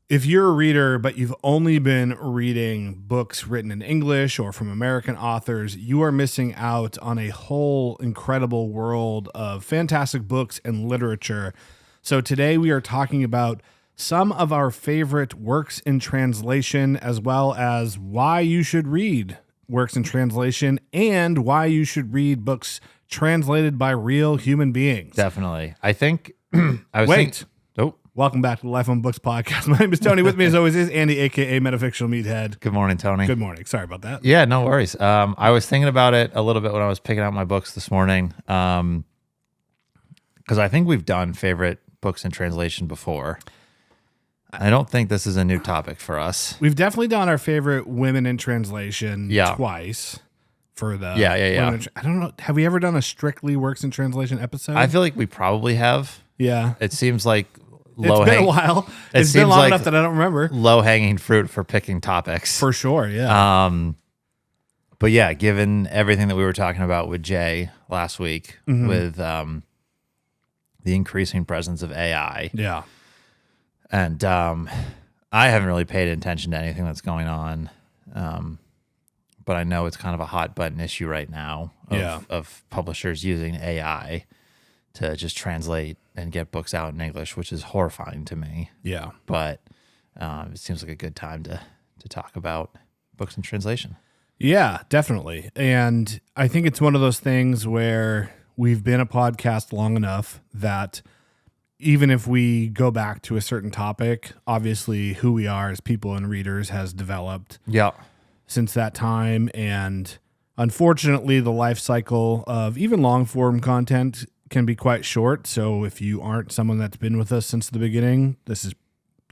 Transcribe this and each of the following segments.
If you're a reader, but you've only been reading books written in English or from American authors, you are missing out on a whole incredible world of fantastic books and literature. So today we are talking about some of our favorite works in translation, as well as why you should read works in translation and why you should read books translated by real human beings. Definitely. I think I was Welcome back to the Life on Books podcast. My name is Tony. With me, as always, is Andy, a.k.a. Metafictional Meathead. Good morning, Tony. Good morning. Sorry about that. Yeah, no worries. I was thinking about it a little bit when I was picking out my books this morning, because I think we've done favorite books in translation before. I don't think this is a new topic for us. We've definitely done our favorite women in translation twice. For the I don't know. Have we ever done a strictly works in translation episode? I feel like we probably have. Yeah. It seems like it's been a while. It's been long enough that I don't remember. Low-hanging fruit for picking topics. For sure, yeah. But yeah, given everything that we were talking about with Jay last week, with the increasing presence of AI. Yeah. And I haven't really paid attention to anything that's going on. But I know it's kind of a hot button issue right now of publishers using AI to just translate and get books out in English, which is horrifying to me. Yeah. But it seems like a good time to talk about books in translation. Yeah, definitely. And I think it's one of those things where we've been a podcast long enough that even if we go back to a certain topic, obviously who we are as people and readers has developed since that time. And unfortunately, the life cycle of even long form content can be quite short. So if you aren't someone that's been with us since the beginning, this is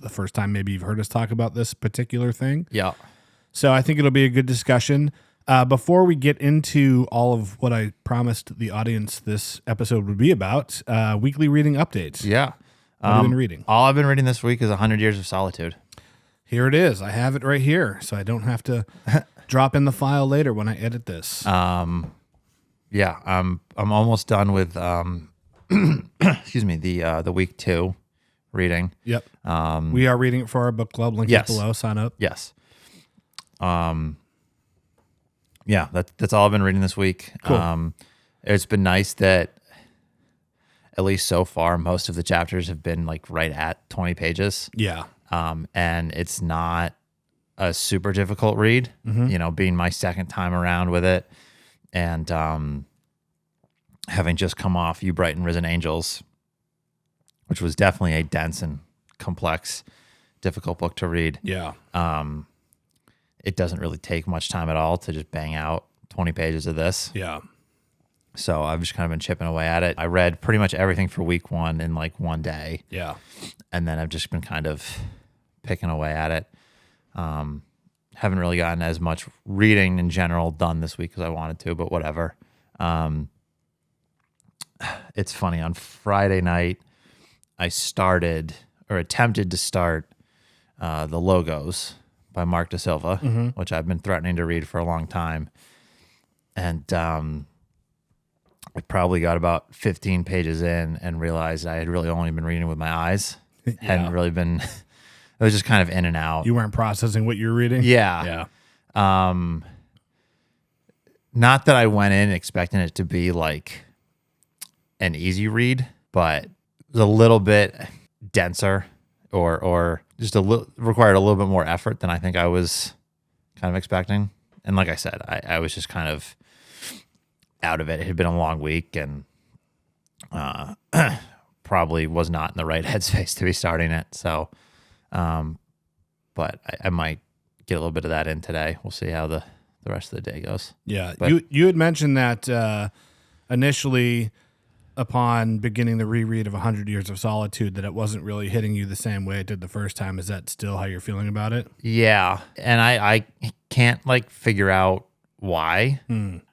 the first time maybe you've heard us talk about this particular thing. Yeah. So I think it'll be a good discussion. Before we get into all of what I promised the audience this episode would be about, weekly reading updates. Yeah. What have you been reading? All I've been reading this week is 100 Years of Solitude. Here it is. I have it right here, so I don't have to drop in the file later when I edit this. Yeah, I'm almost done with excuse me, the week 2 reading. Yep. We are reading it for our book club. Link is below. Sign up. Yes. Yeah, that's all I've been reading this week. Cool. It's been nice that at least so far most of the chapters have been like right at 20 pages. Yeah. And it's not a super difficult read, being my second time around with it. And having just come off You Bright and Risen Angels, which was definitely a dense and complex, difficult book to read. Yeah. It doesn't really take much time at all to just bang out 20 pages of this. Yeah. So I've just kind of been chipping away at it. I read pretty much everything for week 1 in like one day. Yeah. And then I've just been kind of picking away at it. Haven't really gotten as much reading in general done this week as I wanted to, but whatever. It's funny. On Friday night, I started or attempted to start The Logos by Mark Desilva, which I've been threatening to read for a long time. And I probably got about 15 pages in and realized I had really only been reading with my eyes. Hadn't really been... It was just kind of in and out. You weren't processing what you were reading? Yeah. Not that I went in expecting it to be like an easy read, but it was a little bit denser or just required a little bit more effort than I think I was kind of expecting. And like I said, I was just kind of out of it. It had been a long week and probably was not in the right headspace to be starting it. So... but I might get a little bit of that in today. We'll see how the rest of the day goes. Yeah. But, you had mentioned that initially upon beginning the reread of 100 Years of Solitude that it wasn't really hitting you the same way it did the first time. Is that still how you're feeling about it? Yeah. And I can't like figure out why.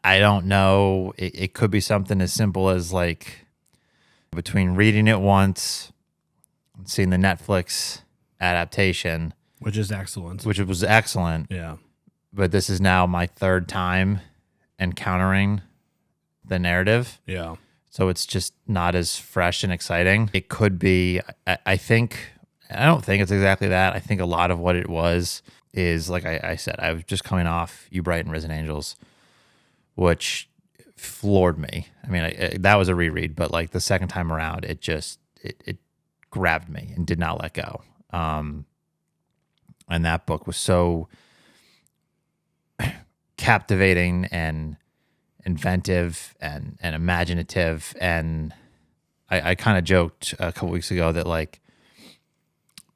I don't know. It could be something as simple as like between reading it once and seeing the Netflix adaptation, which is excellent. Which was excellent. Yeah. But this is now my third time encountering the narrative. Yeah. So it's just not as fresh and exciting. It could be, I think, I don't think it's exactly that. I think a lot of what it was is, like I said, I was just coming off You Bright and Risen Angels, which floored me. I mean, that was a reread, but like the second time around, it grabbed me and did not let go. And that book was so captivating and inventive and imaginative. And I kind of joked a couple weeks ago that like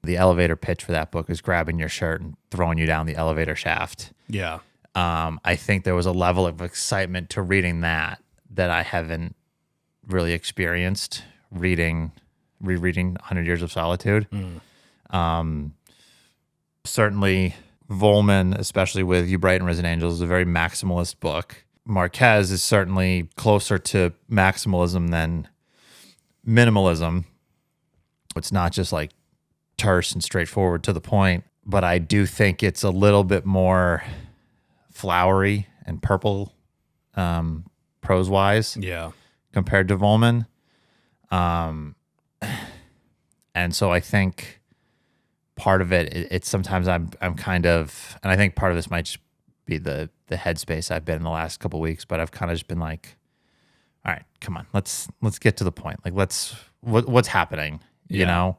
the elevator pitch for that book is grabbing your shirt and throwing you down the elevator shaft. Yeah. I think there was a level of excitement to reading that I haven't really experienced rereading 100 Years of Solitude. Certainly Vollmann, especially with You Bright and Risen Angels, is a very maximalist book. Marquez is certainly closer to maximalism than minimalism. It's not just like terse and straightforward to the point, but I do think it's a little bit more flowery and purple prose-wise compared to Vollmann. And so I think part of it's sometimes I'm kind of, and I think part of this might just be the headspace I've been in the last couple of weeks, but I've kind of just been like, all right, come on, let's get to the point. Like what's happening, you know?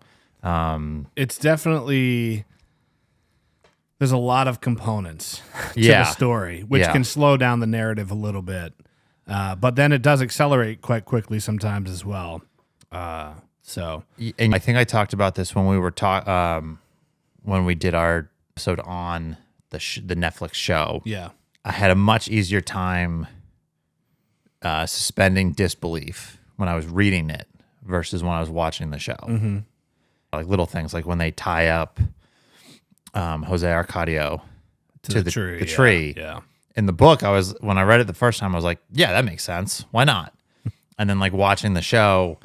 It's definitely, there's a lot of components to the story, which can slow down the narrative a little bit. But then it does accelerate quite quickly sometimes as well. So, and I think I talked about this when we were when we did our episode on the Netflix show. Yeah, I had a much easier time suspending disbelief when I was reading it versus when I was watching the show. Mm-hmm. Like little things, like when they tie up Jose Arcadio to the tree. Yeah. In the book, when I read it the first time, I was like, yeah, that makes sense. Why not? And then like watching the show,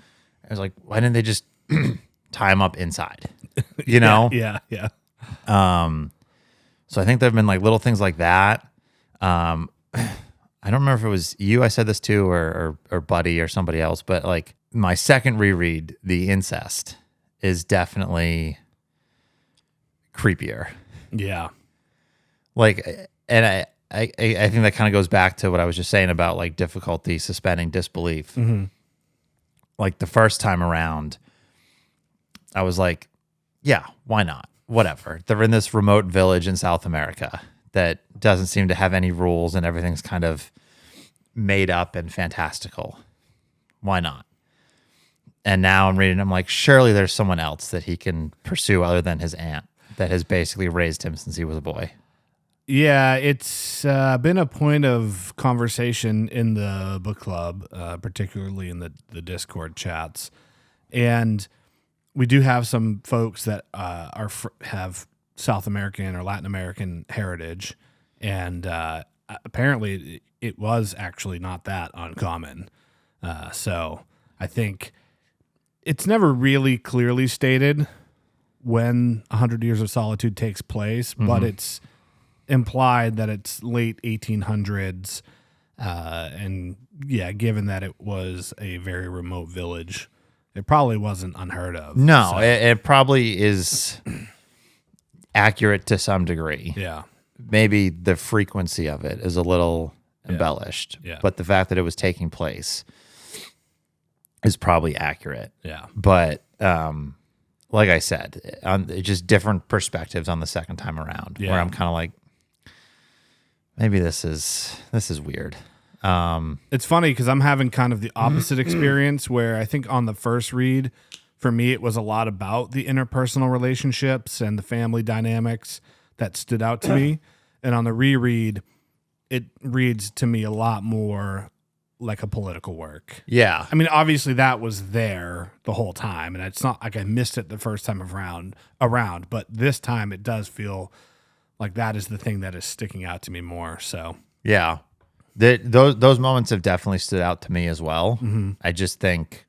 I was like, why didn't they just tie him up inside? You know? Yeah. So I think there have been like little things like that. I don't remember if it was you I said this to or Buddy or somebody else, but like my second reread, the incest, is definitely creepier. Yeah. Like, and I think that kind of goes back to what I was just saying about like difficulty suspending disbelief. Mm-hmm. Like the first time around, I was like, yeah, why not? Whatever. They're in this remote village in South America that doesn't seem to have any rules and everything's kind of made up and fantastical. Why not? And now I'm reading, I'm like, surely there's someone else that he can pursue other than his aunt that has basically raised him since he was a boy. Yeah, it's been a point of conversation in the book club, particularly in the Discord chats. And we do have some folks that have South American or Latin American heritage. And apparently it was actually not that uncommon. So I think it's never really clearly stated when 100 Years of Solitude takes place, but it's implied that it's late 1800s. And yeah, given that it was a very remote village, it probably wasn't unheard of. No, so. It probably is accurate to some degree. Yeah. Maybe the frequency of it is a little embellished, but the fact that it was taking place is probably accurate. Yeah. But like I said, just different perspectives on the second time around, where I'm kind of like, maybe this is weird. It's funny because I'm having kind of the opposite experience where I think on the first read, for me, it was a lot about the interpersonal relationships and the family dynamics that stood out to me. And on the reread, it reads to me a lot more like a political work. Yeah. I mean, obviously that was there the whole time, and it's not like I missed it the first time around, but this time it does feel like that is the thing that is sticking out to me more. So yeah, those moments have definitely stood out to me as well. Mm-hmm. I just think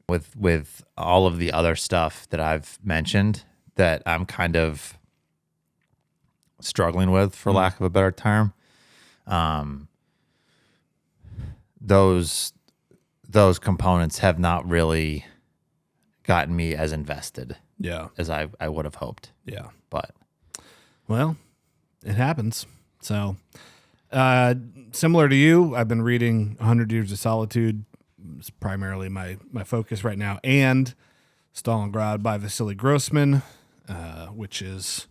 with all of the other stuff that I've mentioned that I'm kind of struggling with, for lack of a better term, those components have not really gotten me as invested as I would have hoped. Yeah. But Well, it happens. So, similar to you, I've been reading 100 Years of Solitude. It's primarily my focus right now, and Stalingrad by Vasily Grossman, which is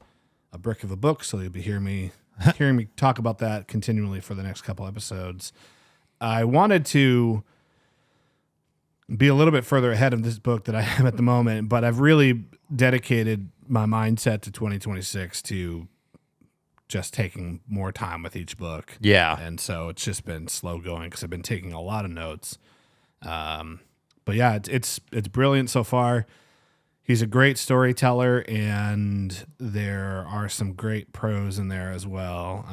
a brick of a book. So you'll be hearing me talk about that continually for the next couple episodes. I wanted to be a little bit further ahead of this book that I am at the moment, but I've really dedicated my mindset to 2026 to just taking more time with each book. yeah, And so it's just been slow going because I've been taking a lot of notes. But yeah, it's brilliant so far. He's a great storyteller, and there are some great prose in there as well.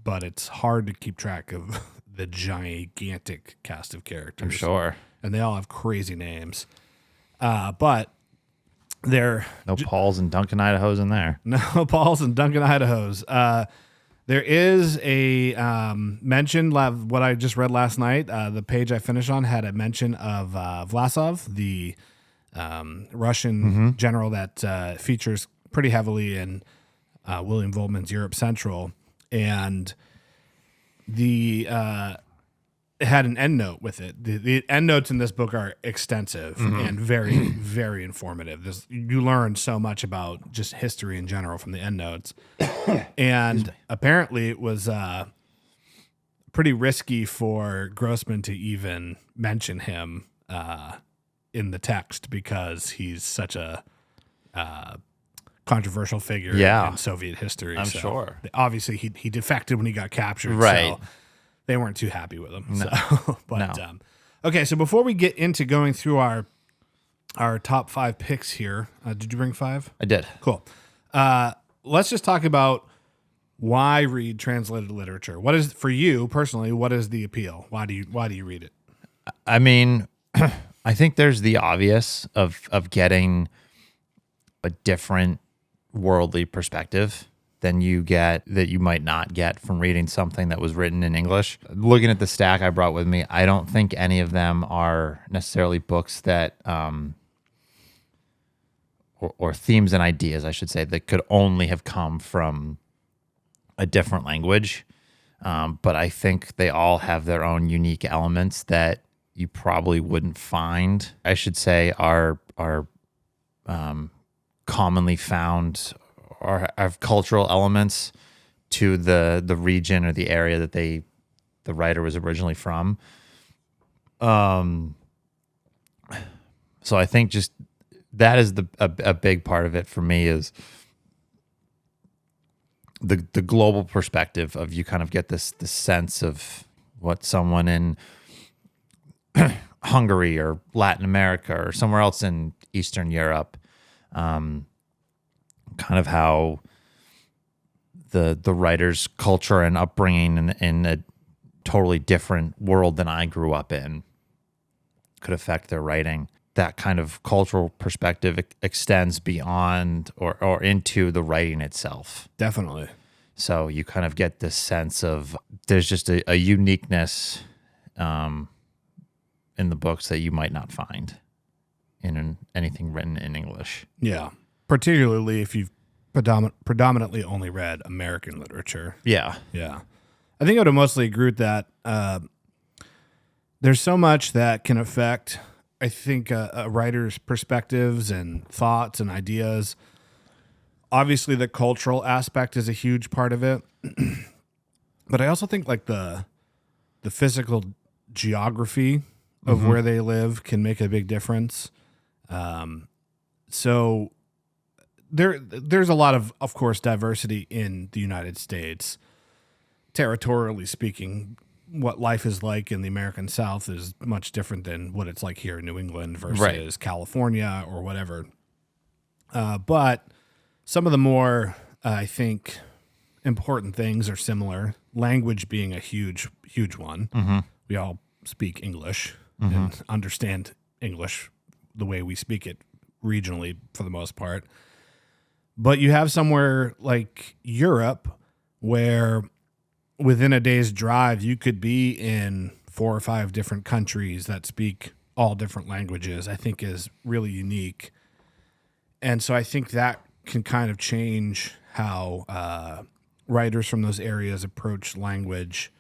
But it's hard to keep track of the gigantic cast of characters. I'm sure. And they all have crazy names. But they're No Pauls and Duncan Idahos in there. no Pauls and Duncan Idahos. There is a mention, what I just read last night, the page I finished on had a mention of Vlasov, the Russian general that features pretty heavily in William Vollmann's Europe Central. And it had an endnote with it. The endnotes in this book are extensive and very, very informative. You learn so much about just history in general from the endnotes. And apparently it was pretty risky for Grossman to even mention him in the text because he's such a controversial figure in Soviet history. I'm sure. Obviously, he defected when he got captured. Right. So they weren't too happy with him. No. So, but okay. So before we get into going through our top 5 picks here, did you bring 5? I did. Cool. Let's just talk about why read translated literature. What is, for you personally, what is the appeal? Why do you read it? I mean, I think there's the obvious of getting a different worldly perspective than you get that you might not get from reading something that was written in English. Looking at the stack I brought with me, I don't think any of them are necessarily books that or themes and ideas, I should say, that could only have come from a different language. But I think they all have their own unique elements that you probably wouldn't find, I should say, are commonly found or have cultural elements to the region or the area that the writer was originally from. So I think just that is a big part of it for me is the global perspective of you kind of get this sense of what someone in Hungary or Latin America or somewhere else in Eastern Europe, kind of how the writer's culture and upbringing in a totally different world than I grew up in could affect their writing. That kind of cultural perspective extends beyond or into the writing itself. Definitely. So you kind of get this sense of there's just a uniqueness in the books that you might not find in anything written in English. Yeah. Particularly if you've predominantly only read American literature. Yeah. Yeah. I think I would mostly agree with that. There's so much that can affect, I think, a writer's perspectives and thoughts and ideas. Obviously, the cultural aspect is a huge part of it. But I also think like the physical geography of where they live can make a big difference. So there's a lot of course, diversity in the United States. Territorially speaking, what life is like in the American South is much different than what it's like here in New England versus California or whatever. But some of the more, I think, important things are similar. Language being a huge, huge one. Mm-hmm. We all speak English and understand English the way we speak it regionally for the most part. But you have somewhere like Europe where within a day's drive, you could be in 4 or 5 different countries that speak all different languages, I think is really unique. And so I think that can kind of change how writers from those areas approach language.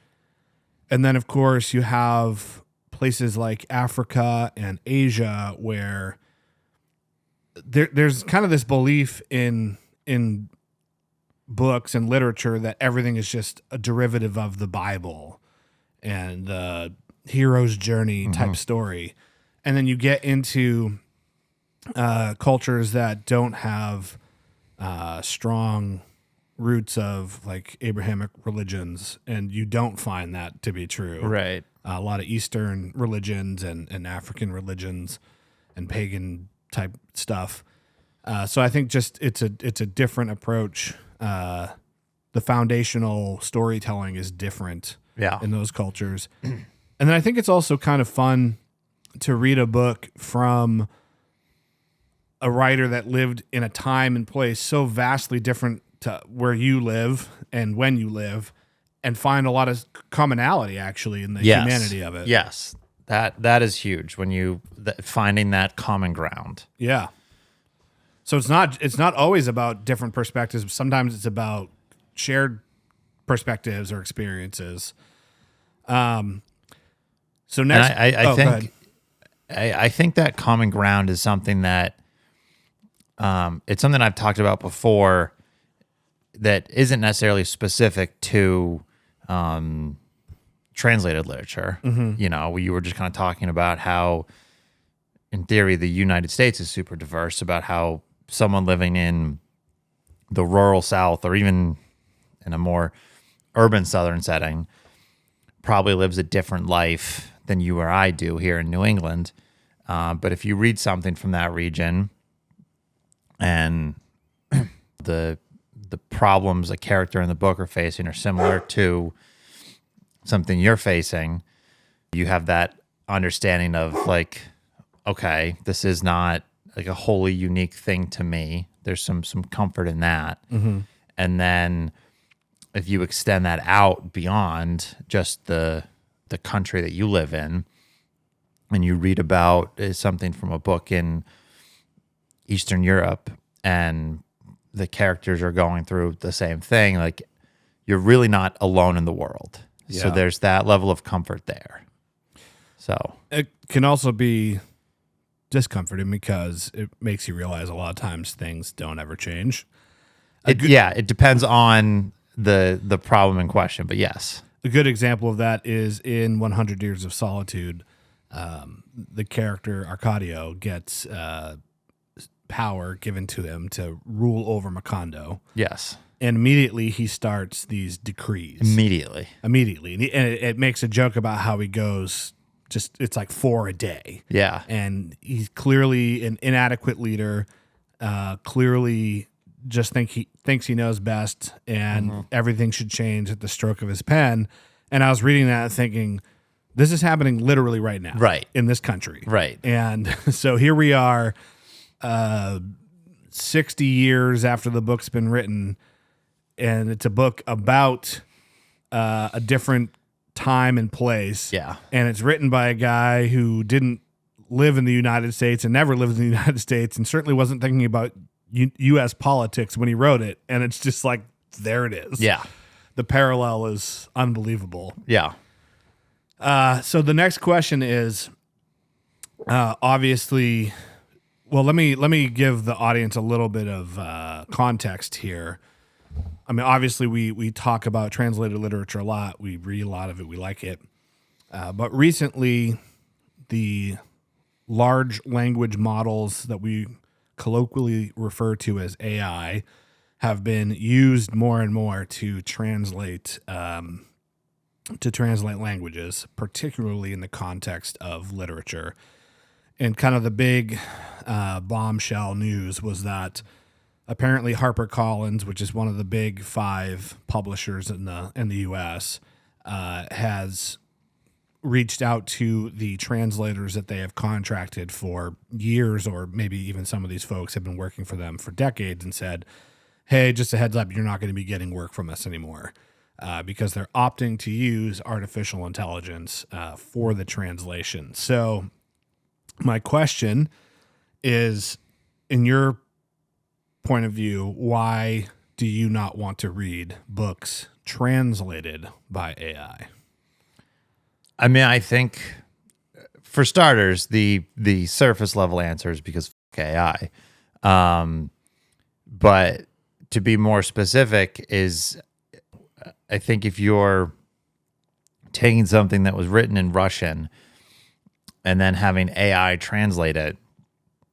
And then, of course, you have places like Africa and Asia where there's kind of this belief in books and literature that everything is just a derivative of the Bible and the hero's journey type story. And then you get into cultures that don't have strong roots of like Abrahamic religions, and you don't find that to be true. Right. A lot of Eastern religions and African religions and pagan type stuff. So I think just it's a different approach. The foundational storytelling is different in those cultures. And then I think it's also kind of fun to read a book from a writer that lived in a time and place so vastly different to where you live and when you live, and find a lot of commonality actually in the humanity of it. Yes. That is huge when you finding that common ground. Yeah. So it's not always about different perspectives. Sometimes it's about shared perspectives or experiences. So next, I think that common ground is something that it's something I've talked about before that isn't necessarily specific to translated literature. You know, you were just kind of talking about how, in theory, the United States is super diverse, about how someone living in the rural South or even in a more urban Southern setting probably lives a different life than you or I do here in New England. But if you read something from that region and the problems a character in the book are facing are similar to something you're facing, you have that understanding of like, okay, this is not like a wholly unique thing to me. There's some comfort in that. And then if you extend that out beyond just the country that you live in, and you read about something from a book in Eastern Europe, and the characters are going through the same thing, like you're really not alone in the world. Yeah. So there's that level of comfort there. So it can also be discomforting because it makes you realize a lot of times things don't ever change. It depends on the problem in question, but yes. A good example of that is in 100 Years of Solitude. The character Arcadio gets power given to him to rule over Macondo. Yes. And immediately he starts these decrees. Immediately. And it makes a joke about how he goes, it's like 4 a day. Yeah. And he's clearly an inadequate leader, clearly just thinks he knows best, and everything should change at the stroke of his pen. And I was reading that thinking, this is happening literally right now. Right. In this country. Right. And so here we are, 60 years after the book's been written, and it's a book about a different time and place. Yeah. And it's written by a guy who didn't live in the United States and never lived in the United States, and certainly wasn't thinking about U.S. politics when he wrote it. And it's just like, there it is. Yeah. The parallel is unbelievable. Yeah. So the next question is, obviously, well, let me give the audience a little bit of context here. I mean, obviously, we talk about translated literature a lot. We read a lot of it. We like it. But recently, the large language models that we colloquially refer to as AI have been used more and more to translate languages, particularly in the context of literature. And kind of the big bombshell news was that apparently HarperCollins, which is one of the big 5 publishers in the U.S., has reached out to the translators that they have contracted for years, or maybe even some of these folks have been working for them for decades, and said, hey, just a heads up, you're not going to be getting work from us anymore, because they're opting to use artificial intelligence for the translation. So My question is, in your point of view, why do you not want to read books translated by AI? I mean, I think for starters, the surface level answer is because AI. But to be more specific is, I think if you're taking something that was written in Russian and then having AI translate it,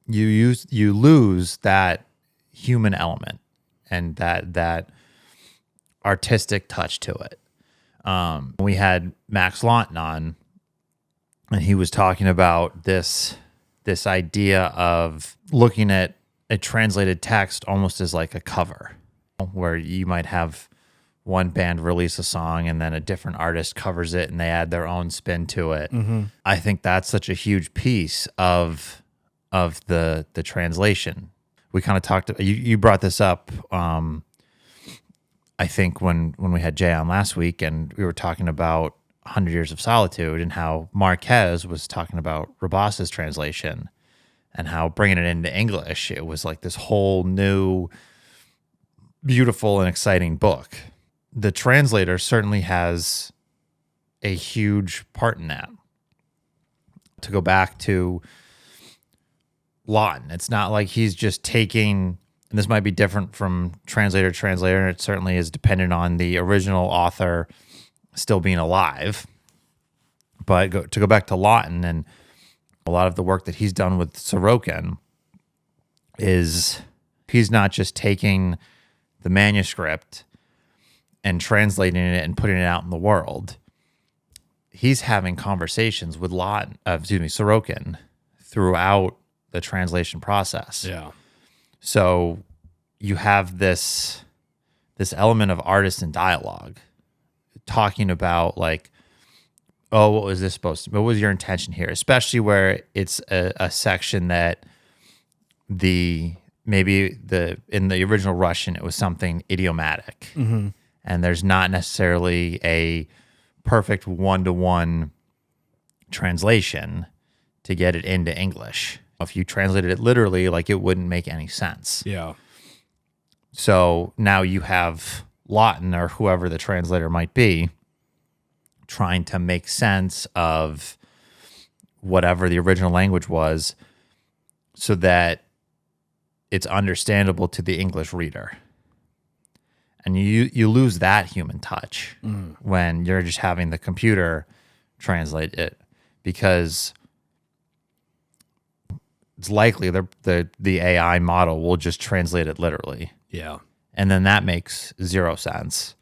you lose that human element and that artistic touch to it. We had Max Lawton on, and he was talking about this idea of looking at a translated text almost as like a cover, where you might have one band release a song and then a different artist covers it and they add their own spin to it. Mm-hmm. I think that's such a huge piece of the translation. We kind of talked, you brought this up, I think when we had Jay on last week, and we were talking about 100 Years of Solitude and how Marquez was talking about Rabas's translation and how bringing it into English, it was like this whole new, beautiful and exciting book. The translator certainly has a huge part in that. To go back to Lawton, it's not like he's just taking, and this might be different from translator to translator, and it certainly is dependent on the original author still being alive. But to go back to Lawton, and a lot of the work that he's done with Sorokin is he's not just taking the manuscript and translating it and putting it out in the world. He's having conversations with Sorokin throughout the translation process. Yeah. So you have this element of artist and dialogue talking about like, oh, what was this supposed to be? What was your intention here? Especially where it's a section that in the original Russian, it was something idiomatic. Mm-hmm. And there's not necessarily a perfect one-to-one translation to get it into English. If you translated it literally, like it wouldn't make any sense. Yeah. So now you have Lawton or whoever the translator might be trying to make sense of whatever the original language was so that it's understandable to the English reader. And you lose that human touch when you're just having the computer translate it, because it's likely the AI model will just translate it literally. Yeah. And then that makes zero sense.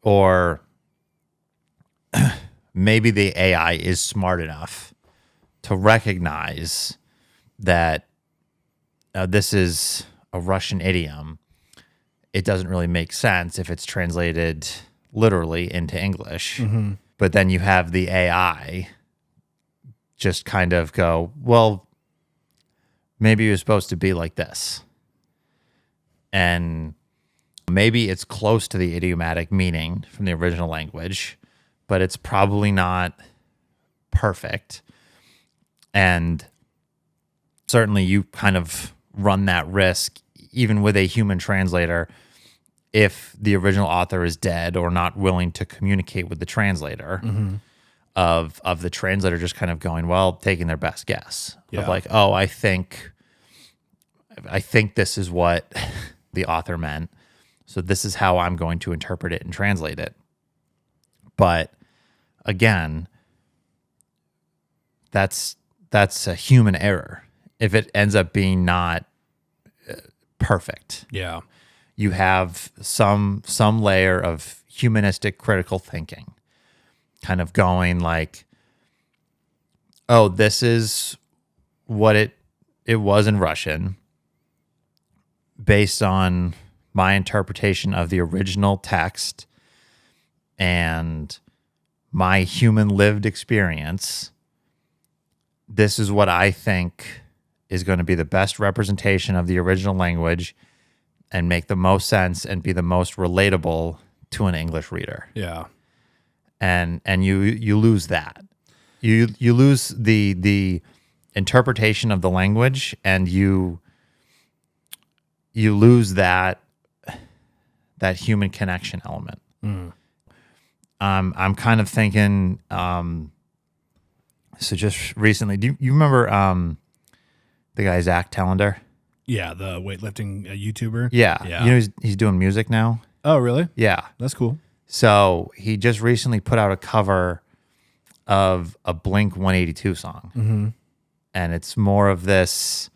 Or maybe the AI is smart enough to recognize that this is a Russian idiom. It doesn't really make sense if it's translated literally into English. Mm-hmm. But then you have the AI just kind of go, well, maybe it was supposed to be like this. And maybe it's close to the idiomatic meaning from the original language, but it's probably not perfect. And certainly you kind of run that risk, even with a human translator, if the original author is dead or not willing to communicate with the translator, mm-hmm. of the translator just kind of going, well, taking their best guess of like, oh, I think this is what the author meant, so this is how I'm going to interpret it and translate it. But again, that's a human error if it ends up being not perfect. Yeah. You have some layer of humanistic critical thinking kind of going like, oh, this is what it was in Russian based on my interpretation of the original text and my human lived experience. This is what I think is going to be the best representation of the original language and make the most sense and be the most relatable to an English reader. Yeah. And you lose that. You lose the interpretation of the language, and you lose that human connection element. I'm kind of thinking. So just recently, do you remember the guy Zach Tallender? Yeah, the weightlifting YouTuber. Yeah. Yeah. You know he's doing music now. Oh, really? Yeah. That's cool. So he just recently put out a cover of a Blink 182 song. Mm-hmm. And it's more of this,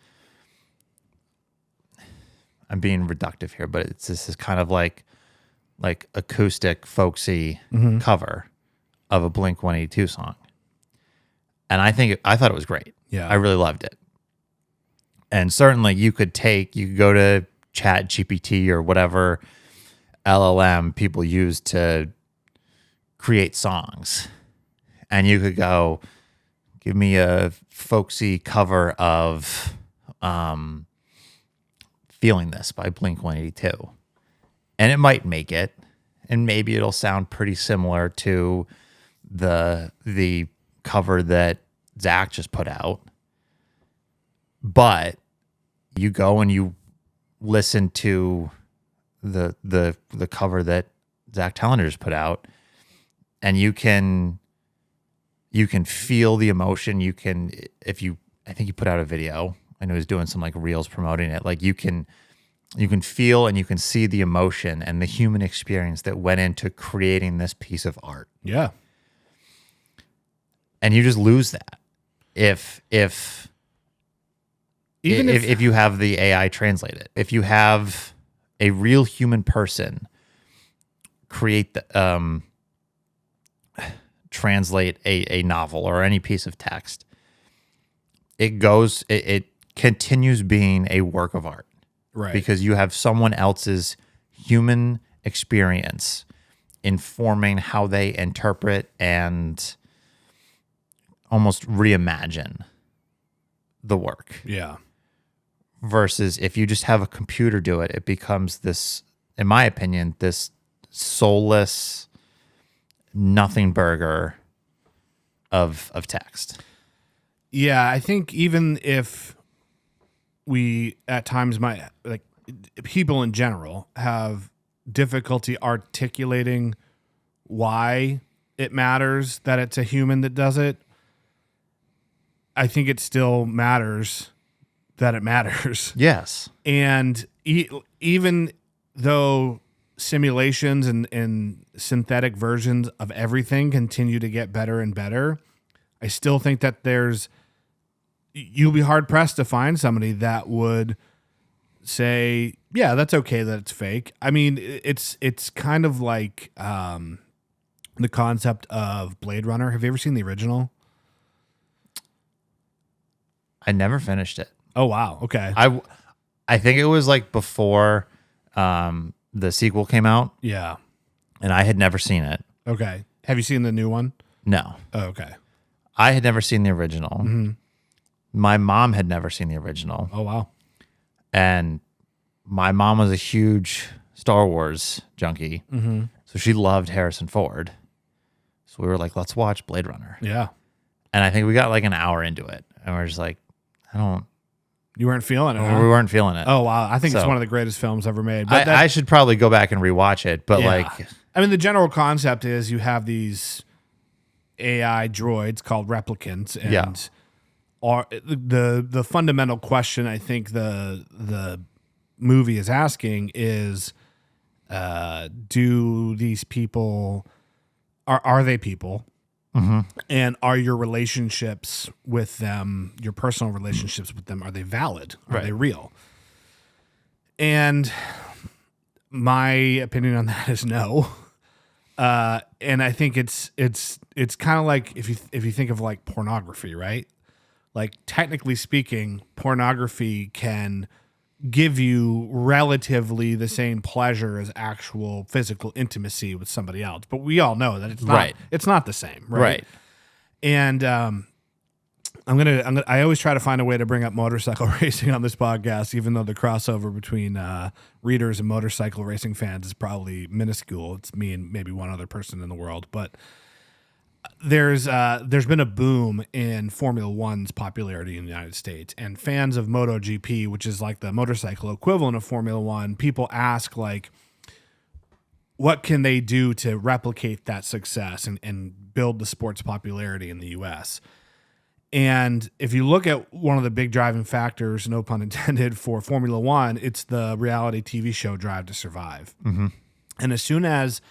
I'm being reductive here, but this is kind of like acoustic, folksy cover of a Blink 182 song. And I thought it was great. Yeah. I really loved it. And certainly you could go to Chat GPT or whatever LLM people use to create songs. And you could go, give me a folksy cover of Feeling This by Blink 182. And it might make it. And maybe it'll sound pretty similar to the cover that Zach just put out. But you go and you listen to the cover that Zach Tallender just put out, and you can feel the emotion. I think he put out a video. I know he's doing some like reels promoting it. Like you can feel and you can see the emotion and the human experience that went into creating this piece of art. Yeah. And you just lose that if you have the AI translate it. If you have a real human person create translate a novel or any piece of text, it continues being a work of art. Right. Because you have someone else's human experience informing how they interpret and almost reimagine the work. Yeah. Versus if you just have a computer do it, it becomes this, in my opinion, this soulless nothing burger of text. Yeah, I think even if we at times might, like, people in general have difficulty articulating why it matters that it's a human that does it, I think it still matters that it matters. Yes. And even though simulations and synthetic versions of everything continue to get better and better, I still think that you'll be hard pressed to find somebody that would say, yeah, that's okay that it's fake. I mean, it's kind of like the concept of Blade Runner. Have you ever seen the original? I never finished it. Oh, wow. Okay. I think it was like before the sequel came out, Yeah. and I had never seen it. Okay. Have you seen the new one? No. Oh, okay. I had never seen the original. Mm-hmm. My mom had never seen the original. Oh, wow. And my mom was a huge Star Wars junkie. Mm-hmm. So she loved Harrison Ford. So we were like, let's watch Blade Runner. Yeah. And I think we got like an hour into it. And we're just like, You weren't feeling it, huh? we weren't feeling it. Oh, wow. I think it's So- one of the greatest films ever made. But I should probably go back and rewatch it. But yeah. like, I mean, the general concept is you have these AI droids called replicants, and Yeah. are the fundamental question I think the movie is asking is, do these people are they people? mm-hmm. And are your relationships with them, your personal relationships with them, are they valid? Are Right. they real? And my opinion on that is no. And I think it's kind of like if you think of like pornography, right? Like technically speaking, pornography can give you relatively the same pleasure as actual physical intimacy with somebody else, but we all know that it's not. Right. It's not the same, right? Right. And I always try to find a way to bring up motorcycle racing on this podcast, even though the crossover between readers and motorcycle racing fans is probably minuscule. It's me and maybe one other person in the world. But there's been a boom in Formula One's popularity in the United States, and fans of MotoGP, which is like the motorcycle equivalent of Formula One, people ask like, what can they do to replicate that success and build the sport's popularity in the U.S.? And if you look at one of the big driving factors, no pun intended, for Formula One, it's the reality TV show Drive to Survive. Mm-hmm. And as soon as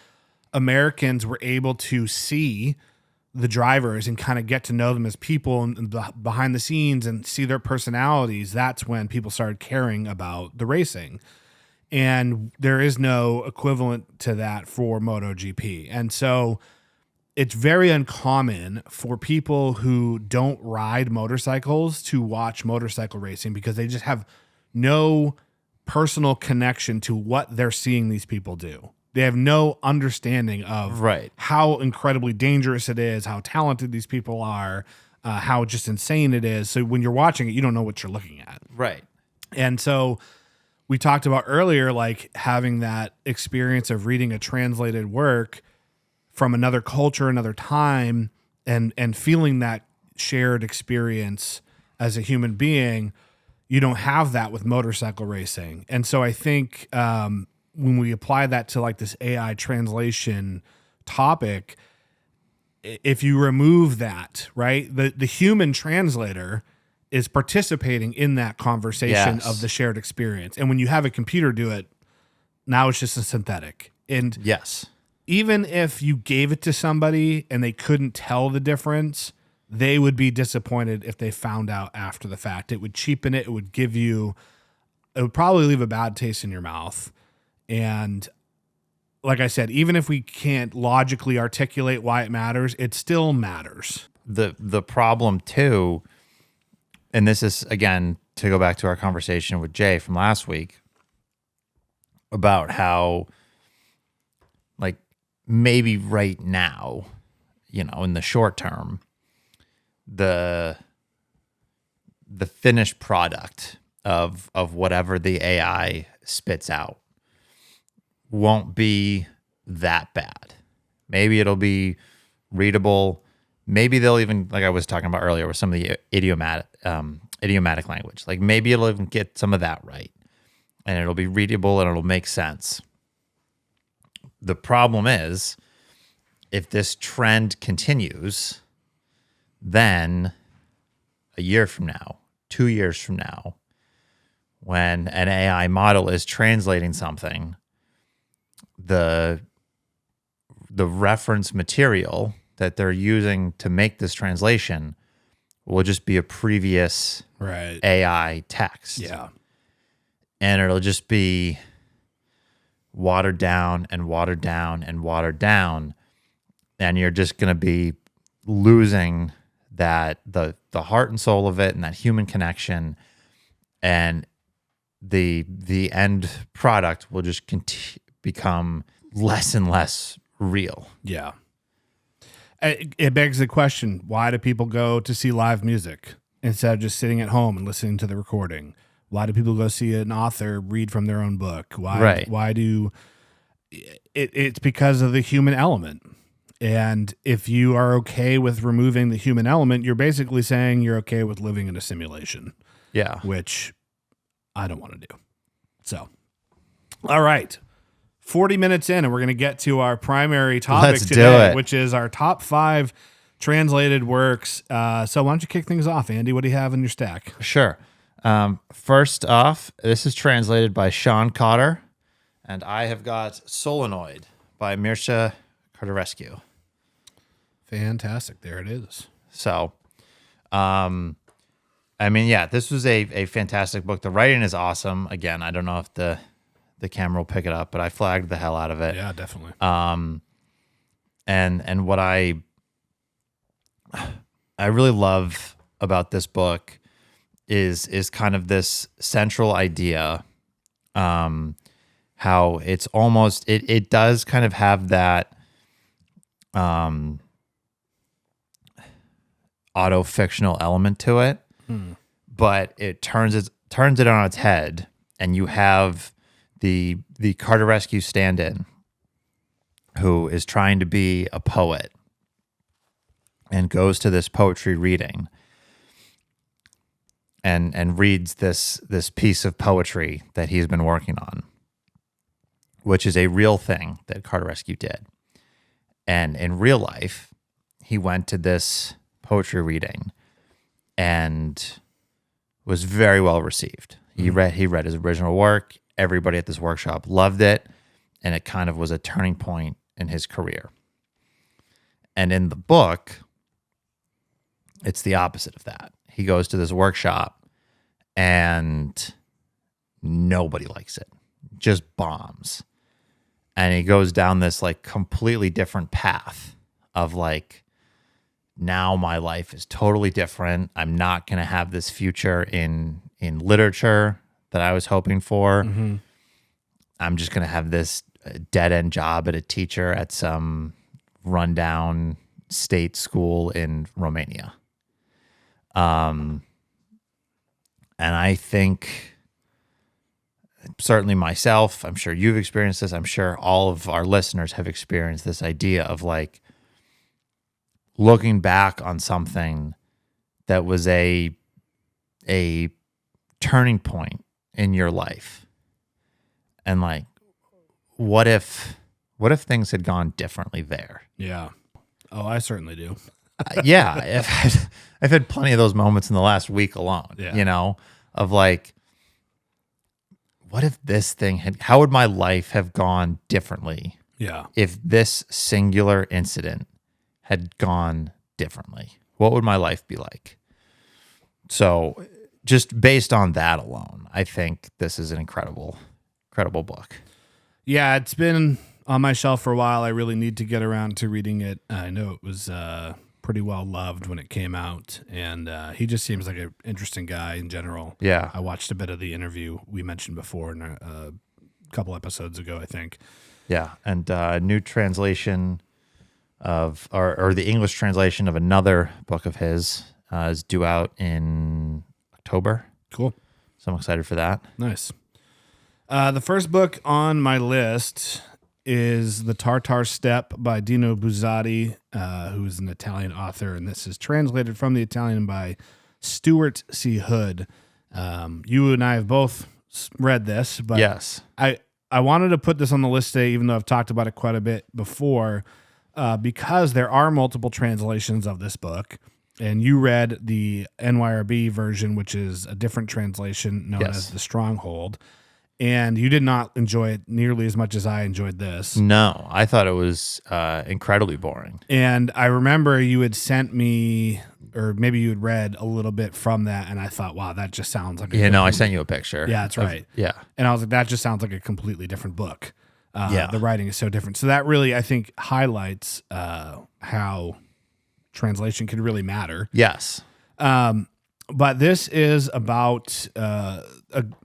Americans were able to see the drivers and kind of get to know them as people and behind the scenes and see their personalities, that's when people started caring about the racing. And there is no equivalent to that for MotoGP. And so it's very uncommon for people who don't ride motorcycles to watch motorcycle racing because they just have no personal connection to what they're seeing these people do. They have no understanding of how incredibly dangerous it is, how talented these people are, how just insane it is. So when you're watching it, you don't know what you're looking at. Right. And so we talked about earlier, like having that experience of reading a translated work from another culture, another time, and feeling that shared experience as a human being. You don't have that with motorcycle racing. And so I think when we apply that to like this AI translation topic, if you remove that, right, the human translator is participating in that conversation of the shared experience. And when you have a computer do it, now it's just a synthetic. And even if you gave it to somebody and they couldn't tell the difference, they would be disappointed if they found out after the fact. It would cheapen it. It would probably leave a bad taste in your mouth. And like I said, even if we can't logically articulate why it matters, it still matters. The problem too, and this is, again, to go back to our conversation with Jay from last week about how, like, maybe right now, in the short term, the finished product of whatever the AI spits out won't be that bad. Maybe it'll be readable. Maybe they'll even, like I was talking about earlier with some of the idiomatic language, like maybe it'll even get some of that right and it'll be readable and it'll make sense. The problem is, if this trend continues, then a year from now, 2 years from now, when an AI model is translating something, the reference material that they're using to make this translation will just be a previous AI text. Yeah. And it'll just be watered down and watered down and watered down. And you're just going to be losing that the heart and soul of it and that human connection. And the end product will just become less and less real. Yeah. It begs the question, why do people go to see live music instead of just sitting at home and listening to the recording? Why do people go see an author read from their own book? Why do it's because of the human element. And if you are okay with removing the human element, you're basically saying you're okay with living in a simulation. Yeah. Which I don't want to do. So, all right. 40 minutes in, and we're going to get to our primary topic today, which is our top 5 translated works. So why don't you kick things off, Andy? What do you have in your stack? Sure. First off, this is translated by Sean Cotter, and I have got Solenoid by Mircea Carterescu. Fantastic. There it is. So, this was a fantastic book. The writing is awesome. Again, I don't know if the camera will pick it up, but I flagged the hell out of it. Yeah, definitely. And what I really love about this book is kind of this central idea, how it's almost, it does kind of have that auto-fictional element to it, but it turns it on its head, and you have the Carterescu stand-in who is trying to be a poet, and goes to this poetry reading and reads this piece of poetry that he's been working on, which is a real thing that Carterescu did. And in real life, he went to this poetry reading and was very well received. He read his original work. Everybody at this workshop loved it, and it kind of was a turning point in his career. And in the book, it's the opposite of that. He goes to this workshop and nobody likes it. Just bombs. And he goes down this like completely different path of like, now my life is totally different. I'm not going to have this future in literature that I was hoping for. Mm-hmm. I'm just going to have this dead end job at a teacher at some rundown state school in Romania. And I think certainly myself, I'm sure you've experienced this. I'm sure all of our listeners have experienced this idea of like looking back on something that was a turning point in your life. And like, what if things had gone differently there? Yeah. Oh, I certainly do. Yeah. I've had plenty of those moments in the last week alone, you know, of like, what if this thing how would my life have gone differently? Yeah. If this singular incident had gone differently, what would my life be like? So just based on that alone, I think this is an incredible book. Yeah, it's been on my shelf for a while. I really need to get around to reading it. I know it was pretty well loved when it came out, and he just seems like an interesting guy in general. Yeah. I watched a bit of the interview we mentioned before in a couple episodes ago, I think. Yeah, and new translation of, or the English translation of another book of his is due out in October. Cool. So I'm excited for that. Nice. The first book on my list is The Tartar Steppe by Dino Buzzati, who is an Italian author, and this is translated from the Italian by Stuart C. Hood. You and I have both read this, but yes, I wanted to put this on the list today, even though I've talked about it quite a bit before, because there are multiple translations of this book, and you read the NYRB version, which is a different translation known as The Stronghold. And you did not enjoy it nearly as much as I enjoyed this. No, I thought it was incredibly boring. And I remember you had sent me, or maybe you had read a little bit from that, and I thought, wow, that just sounds like I sent you a picture. Yeah, that's right. Yeah. And I was like, that just sounds like a completely different book. Yeah. The writing is so different. So that really, I think, highlights how translation can really matter. Yes. But this is about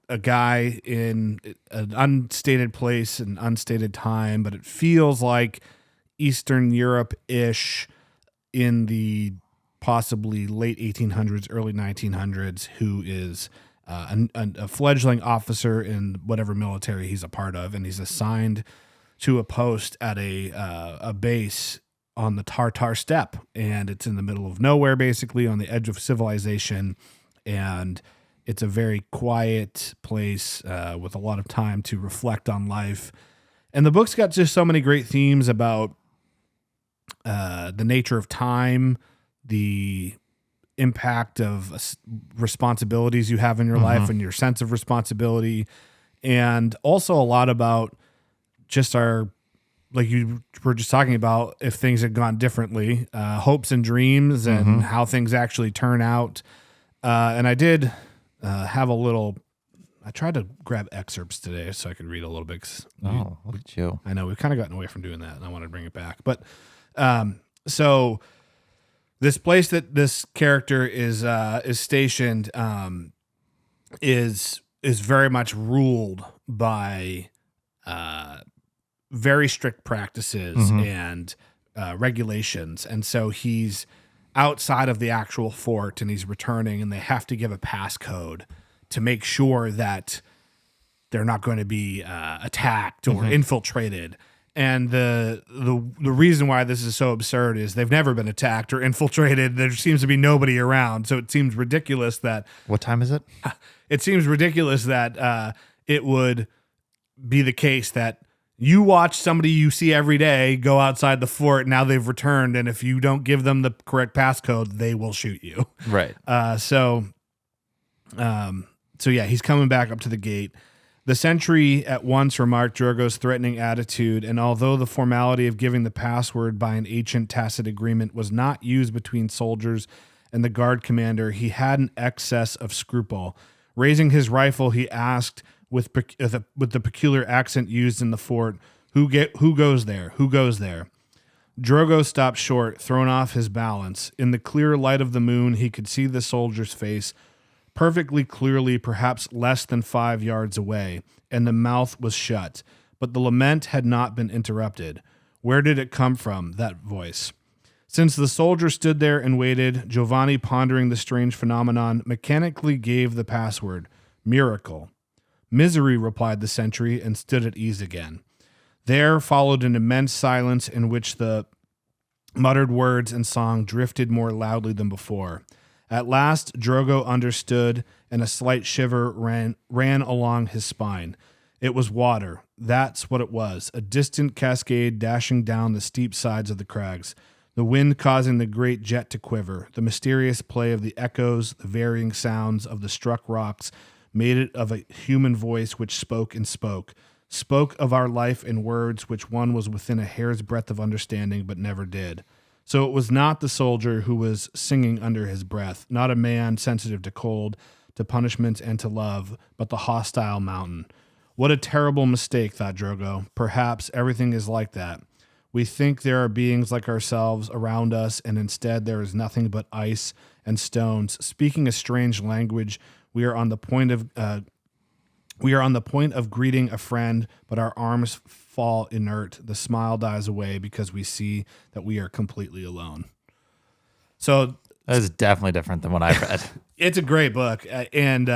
a guy in an unstated place and unstated time, but it feels like Eastern Europe-ish in the possibly late 1800s, early 1900s, who is a fledgling officer in whatever military he's a part of, and he's assigned to a post at a base on the Tartar Steppe, and it's in the middle of nowhere, basically on the edge of civilization, and it's a very quiet place with a lot of time to reflect on life. And the book's got just so many great themes about the nature of time, the impact of responsibilities you have in your life and your sense of responsibility, and also a lot about just our, like you were just talking about, if things had gone differently, hopes and dreams and how things actually turn out. And I did have a little, I tried to grab excerpts today so I could read a little bit. Oh, look at you. I know we've kind of gotten away from doing that, and I wanted to bring it back. But so this place that this character is stationed is very much ruled by very strict practices and regulations, and so he's outside of the actual fort, and he's returning, and they have to give a passcode to make sure that they're not going to be attacked or infiltrated. And the reason why this is so absurd is they've never been attacked or infiltrated. There seems to be nobody around, so it seems ridiculous that. What time is it? It seems ridiculous that it would be the case that you watch somebody you see every day go outside the fort. Now they've returned, and if you don't give them the correct passcode, they will shoot you. Right. So yeah, he's coming back up to the gate. The sentry at once remarked Drogo's threatening attitude, and although the formality of giving the password by an ancient tacit agreement was not used between soldiers and the guard commander, he had an excess of scruple. Raising his rifle, he asked with the peculiar accent used in the fort, Who goes there? Who goes there?" Drogo stopped short, thrown off his balance. In the clear light of the moon, he could see the soldier's face perfectly clearly, perhaps less than 5 yards away, and the mouth was shut. But the lament had not been interrupted. Where did it come from, that voice? Since the soldier stood there and waited, Giovanni, pondering the strange phenomenon, mechanically gave the password, "Miracle." "Misery," replied the sentry, and stood at ease again. There followed an immense silence in which the muttered words and song drifted more loudly than before. At last, Drogo understood, and a slight shiver ran along his spine. It was water. That's what it was, a distant cascade dashing down the steep sides of the crags, the wind causing the great jet to quiver. The mysterious play of the echoes, the varying sounds of the struck rocks made it of a human voice which spoke and spoke of our life in words which one was within a hair's breadth of understanding but never did. So it was not the soldier who was singing under his breath, not a man sensitive to cold, to punishment, and to love, but the hostile mountain. What a terrible mistake, thought Drogo. Perhaps everything is like that. We think there are beings like ourselves around us, and instead there is nothing but ice and stones. Speaking a strange language, we are on the point of greeting a friend, but our arms fall inert. The smile dies away because we see that we are completely alone. So that is definitely different than what I read. It's a great book, and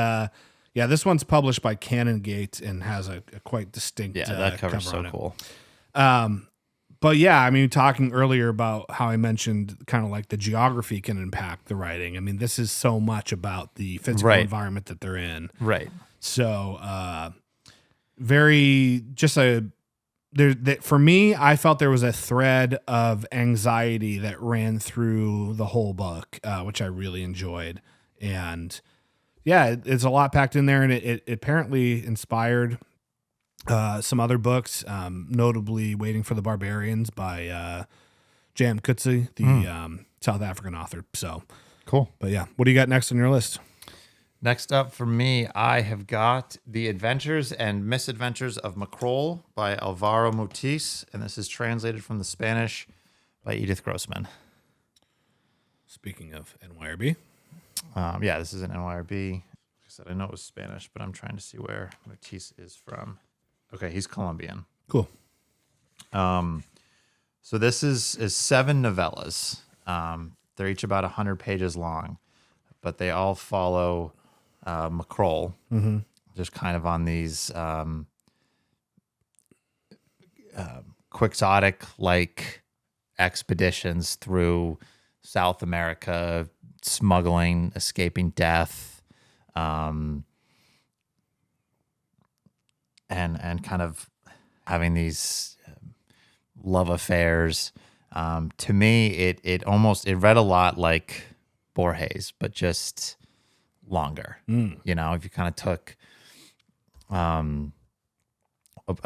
this one's published by Canongate and has a quite distinct. That cover's so cool. But yeah, I mean, talking earlier about how I mentioned kind of like the geography can impact the writing. I mean, this is so much about the physical environment that they're in. Right. So, for me, I felt there was a thread of anxiety that ran through the whole book, which I really enjoyed. And yeah, it's a lot packed in there, and it apparently inspired some other books, notably Waiting for the Barbarians by Jan Coetzee, the South African author. So cool. But yeah, what do you got next on your list? Next up for me, I have got The Adventures and Misadventures of Maqroll by Alvaro Mutis, and this is translated from the Spanish by Edith Grossman. Speaking of NYRB. This is an NYRB. Like I said, I know it was Spanish, but I'm trying to see where Mutis is from. Okay, he's Colombian. Cool. So this is 7 novellas. They're each about 100 pages long, but they all follow Maqroll, just kind of on these quixotic-like expeditions through South America, smuggling, escaping death, and kind of having these love affairs. To me, it read a lot like Borges, but just longer. You know, if you kind of took a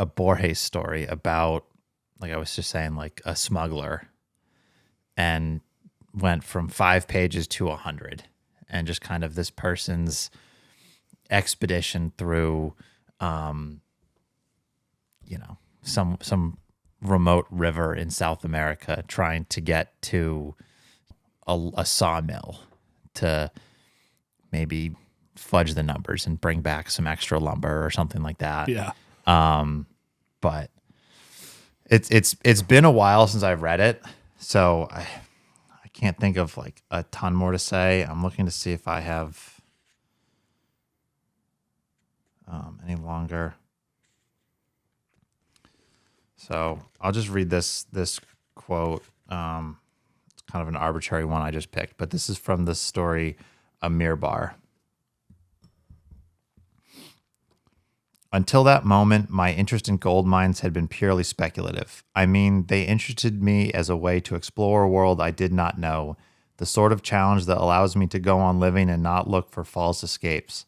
Borges story about, like I was just saying, like a smuggler, and went from 5 pages to 100, and just kind of this person's expedition through, some remote river in South America, trying to get to a sawmill to maybe fudge the numbers and bring back some extra lumber or something like that. Yeah. But it's been a while since I've read it, so I can't think of like a ton more to say. I'm looking to see if I have any longer. So I'll just read this quote. It's kind of an arbitrary one I just picked, but this is from the story Amir Bar. Until that moment, my interest in gold mines had been purely speculative. I mean, they interested me as a way to explore a world I did not know, the sort of challenge that allows me to go on living and not look for false escapes.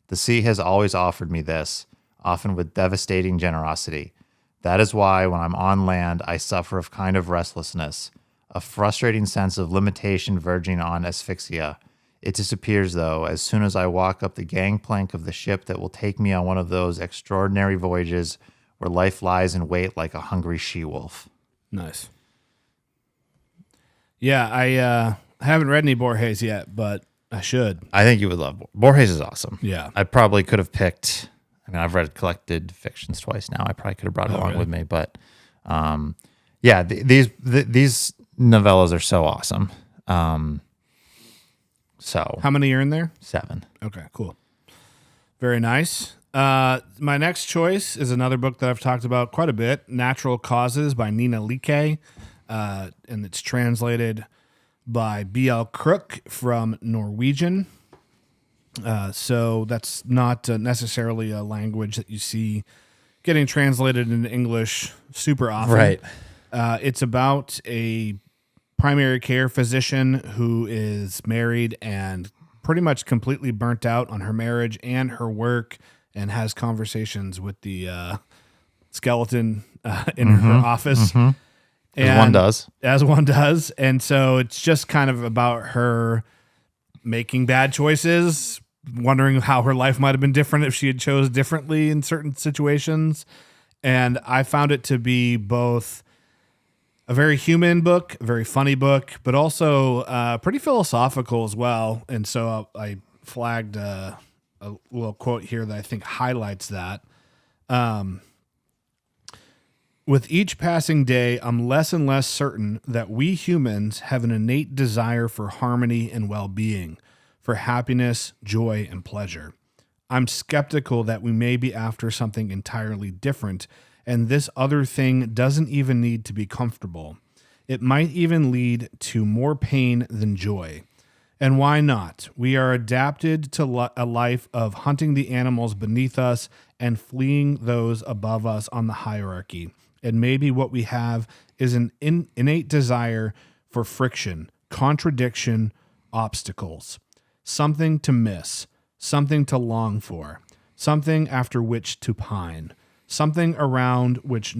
The sea has always offered me this, often with devastating generosity. That is why, when I'm on land, I suffer a kind of restlessness, a frustrating sense of limitation verging on asphyxia. It disappears, though, as soon as I walk up the gangplank of the ship that will take me on one of those extraordinary voyages where life lies in wait like a hungry she-wolf. Nice. Yeah, I haven't read any Borges yet, but I should. I think you would love Borges is awesome. Yeah. I probably could have picked, I mean, I've read collected fictions twice now. I probably could have brought it along with me, but yeah, these novellas are so awesome. So how many are in there? 7. Okay, cool. Very nice. My next choice is another book that I've talked about quite a bit, Natural Causes by Nina Lykke, and it's translated by B.L. Crook from Norwegian. So that's not necessarily a language that you see getting translated into English super often. Right. It's about a primary care physician who is married and pretty much completely burnt out on her marriage and her work, and has conversations with the skeleton in her office. Mm-hmm. As one does. And so it's just kind of about her making bad choices, wondering how her life might have been different if she had chose differently in certain situations. And I found it to be both a very human book, a very funny book, but also pretty philosophical as well. And so I flagged a little quote here that I think highlights that. With each passing day, I'm less and less certain that we humans have an innate desire for harmony and well-being, for happiness, joy, and pleasure. I'm skeptical that we may be after something entirely different, and this other thing doesn't even need to be comfortable. It might even lead to more pain than joy. And why not? We are adapted to a life of hunting the animals beneath us and fleeing those above us on the hierarchy. And maybe what we have is an innate desire for friction, contradiction, obstacles. Something to miss, something to long for, something after which to pine, something around which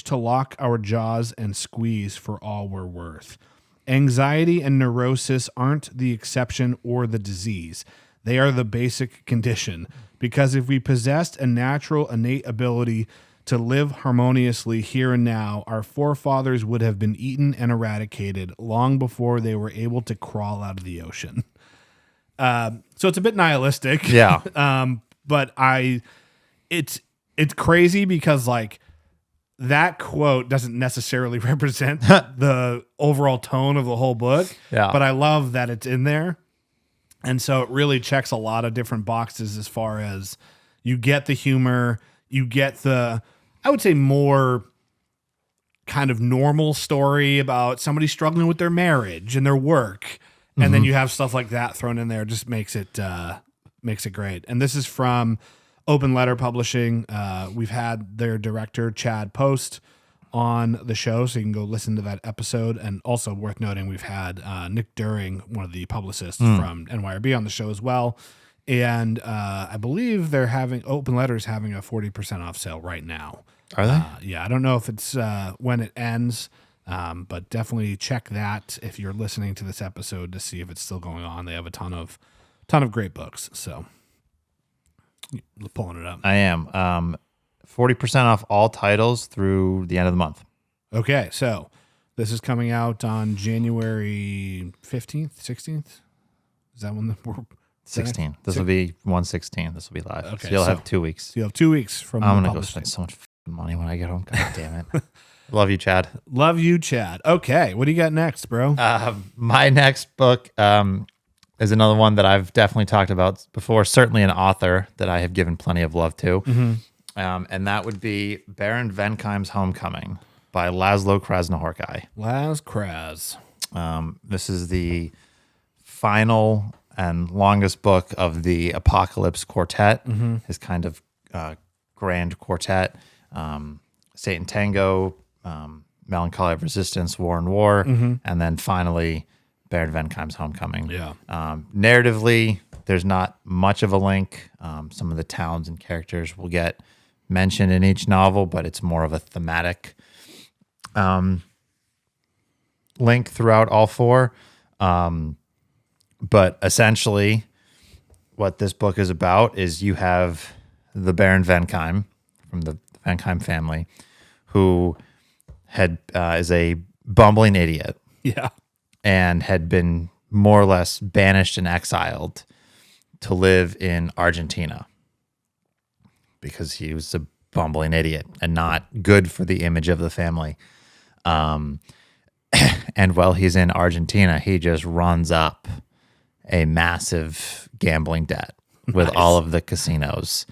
to lock our jaws and squeeze for all we're worth. Anxiety and neurosis aren't the exception or the disease. They are the basic condition, because if we possessed a natural innate ability to live harmoniously here and now, our forefathers would have been eaten and eradicated long before they were able to crawl out of the ocean. So it's a bit nihilistic. Yeah. But it's crazy because like that quote doesn't necessarily represent the overall tone of the whole book. Yeah. But I love that it's in there. And so it really checks a lot of different boxes as far as you get the humor, you get the, I would say, more kind of normal story about somebody struggling with their marriage and their work. And then you have stuff like that thrown in there. It just makes it great. And this is from Open Letter Publishing. We've had their director, Chad Post, on the show, so you can go listen to that episode. And also worth noting, we've had Nick During, one of the publicists from NYRB, on the show as well. And I believe they're having Open Letters having a 40% off sale right now. Are they? Yeah, I don't know if it's when it ends, but definitely check that if you're listening to this episode to see if it's still going on. They have a ton of great books. So pulling it up. I am. 40% off all titles through the end of the month. Okay, so this is coming out on January 15th, 16th. Is that when we're 16. This will be 1/16. This will be live. Okay, so you'll so have 2 weeks. you have 2 weeks from I'm the going to go publishing. spend so much money when I get home. God damn it. Love you, Chad. Love you, Chad. Okay, what do you got next, bro? My next book is another one that I've definitely talked about before. Certainly an author that I have given plenty of love to. And that would be Baron Wenckheim's Homecoming by Laszlo Krasznahorkai. Laz Kraz. This is the final and longest book of the Apocalypse Quartet, his kind of grand quartet. Satan Tango, Melancholy of Resistance, War and War, and then finally Baron Wenckheim's Homecoming. Yeah. Narratively, there's not much of a link. Some of the towns and characters will get mentioned in each novel, but it's more of a thematic link throughout all four. But essentially, what this book is about is you have the Baron Wenckheim from the Wenckheim family, who is a bumbling idiot. Yeah. And had been more or less banished and exiled to live in Argentina because he was a bumbling idiot and not good for the image of the family. And while he's in Argentina, he just runs up a massive gambling debt with all of the casinos.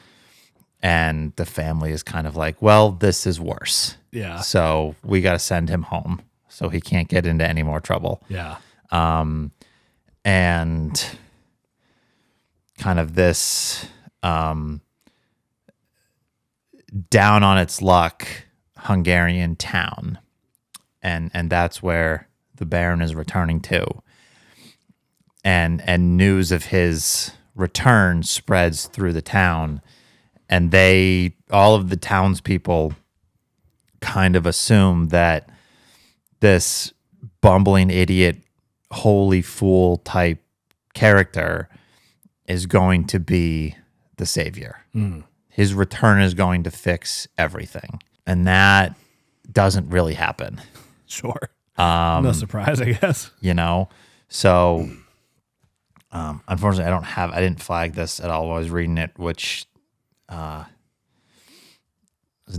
And the family is kind of like, well, this is worse. Yeah. So we got to send him home so he can't get into any more trouble. Yeah. And kind of this down on its luck Hungarian town. And that's where the Baron is returning to. And news of his return spreads through the town. And all of the townspeople kind of assume that this bumbling idiot, holy fool type character is going to be the savior. His return is going to fix everything. And that doesn't really happen. Sure. No surprise, I guess. So unfortunately I didn't flag this at all while I was reading it, which there's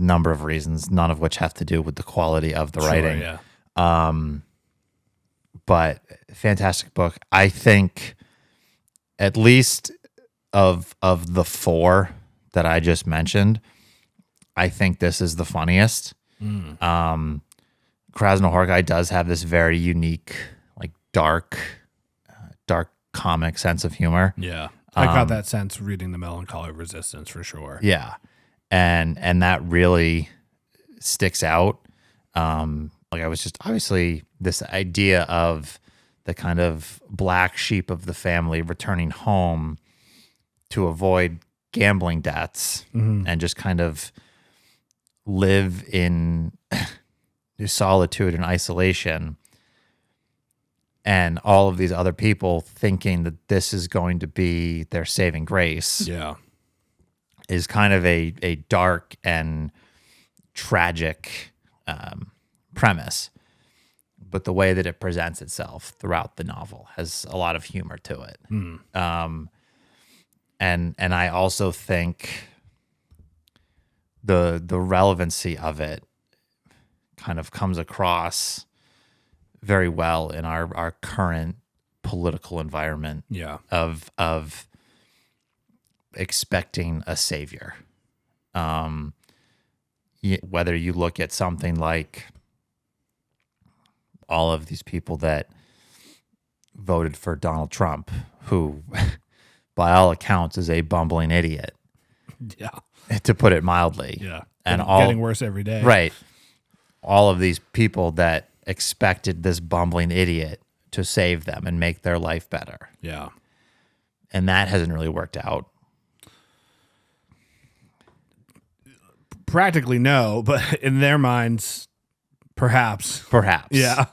a number of reasons, none of which have to do with the quality of the writing. Yeah. But fantastic book. I think at least of the four that I just mentioned, I think this is the funniest. Krasznahorkai does have this very unique, like dark comic sense of humor. Yeah. I got that sense reading the Melancholy of Resistance for sure. Yeah. And that really sticks out. Like I was just obviously this idea of the kind of black sheep of the family returning home to avoid gambling debts and just kind of live in solitude and isolation. And all of these other people thinking that this is going to be their saving grace. Yeah. Is kind of a dark and tragic premise, but the way that it presents itself throughout the novel has a lot of humor to it. And I also think the relevancy of it kind of comes across very well in our current political environment. Yeah. Of expecting a savior. Whether you look at something like all of these people that voted for Donald Trump, who by all accounts is a bumbling idiot. Yeah. To put it mildly. Yeah. And getting worse every day. Right. All of these people that expected this bumbling idiot to save them and make their life better. Yeah. And that hasn't really worked out. Practically no, but in their minds, perhaps. Yeah.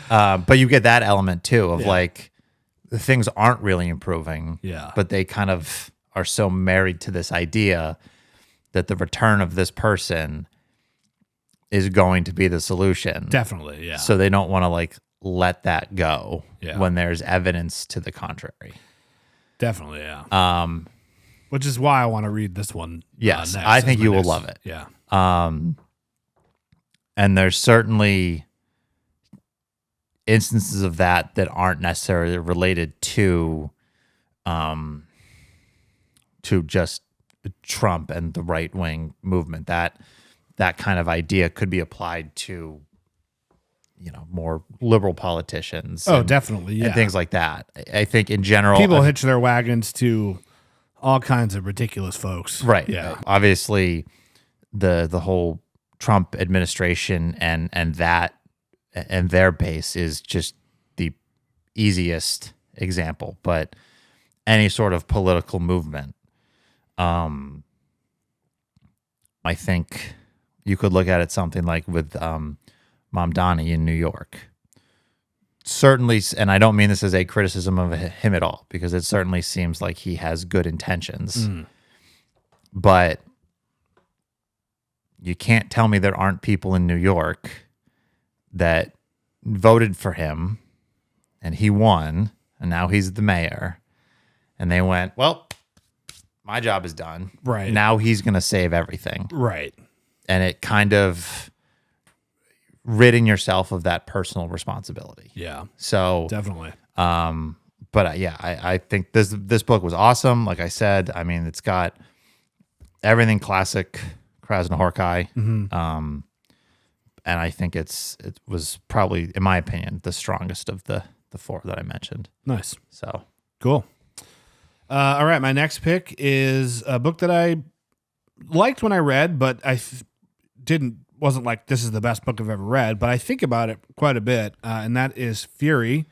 But you get that element too of like the things aren't really improving. Yeah. But they kind of are so married to this idea that the return of this person is going to be the solution. Definitely, yeah. So they don't want to like let that go Yeah. when there's evidence to the contrary. Definitely, yeah. Which is why I want to read this one. Yes, next, I think you will love it. Yeah. And there's certainly instances of that aren't necessarily related to just Trump and the right wing movement. That kind of idea could be applied to, more liberal politicians. Oh, definitely, yeah. And things like that. I think in general, people hitch their wagons to all kinds of ridiculous folks. Right. Yeah. Obviously, the whole Trump administration and their base is just the easiest example. But any sort of political movement, I think you could look at it something like with Mamdani in New York. Certainly, and I don't mean this as a criticism of him at all, because it certainly seems like he has good intentions. But you can't tell me there aren't people in New York that voted for him and he won, and now he's the mayor. And they went, well, my job is done. Right. Now he's going to save everything. Right. And it kind of ridding yourself of that personal responsibility. Yeah. So definitely. But I think this book was awesome. Like I said, I mean, it's got everything classic Krasznahorkai. And I think it was probably, in my opinion, the strongest of the four that I mentioned. Nice. So cool. All right, my next pick is a book that I liked when I read, but I wasn't like, this is the best book I've ever read, but I think about it quite a bit, and that is Fury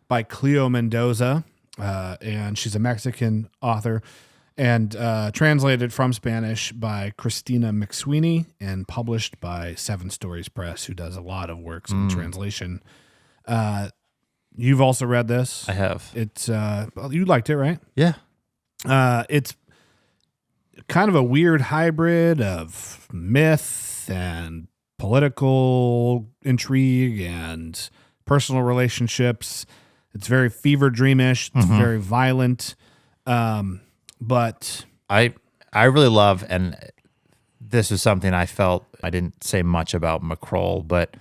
by Clyo Mendoza, and she's a Mexican author, and translated from Spanish by Christina McSweeney and published by Seven Stories Press, who does a lot of works in translation. You've also read this. I have. It's you liked it, right? Yeah. It's kind of a weird hybrid of myth and political intrigue and personal relationships. It's very fever dreamish. It's very violent. But I really love, and this is something I felt, I didn't say much about Maqroll, but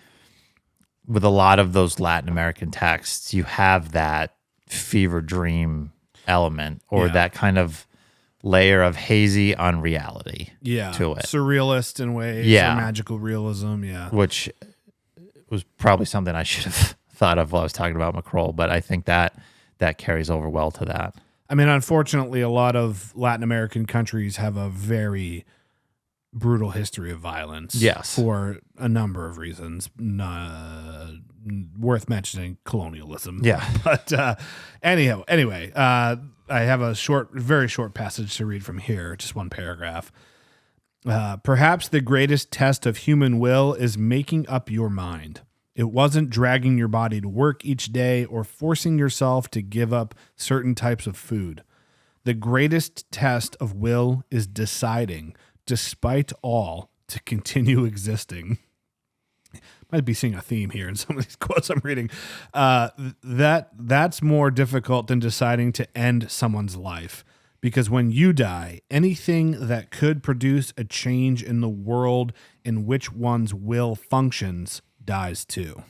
with a lot of those Latin American texts, you have that fever dream element or that kind of layer of hazy unreality to it. Surrealist in ways, or magical realism, which was probably something I should have thought of while I was talking about Maqroll, but I think that carries over well to that. I mean, unfortunately, a lot of Latin American countries have a very brutal history of violence. Yes. For a number of reasons. Worth mentioning colonialism. Yeah. But anyway, I have a very short passage to read from here, just one paragraph. Perhaps the greatest test of human will is making up your mind. It wasn't dragging your body to work each day or forcing yourself to give up certain types of food. The greatest test of will is deciding, despite all, to continue existing. Might be seeing a theme here in some of these quotes I'm reading. That's more difficult than deciding to end someone's life. Because when you die, anything that could produce a change in the world in which one's will functions dies too.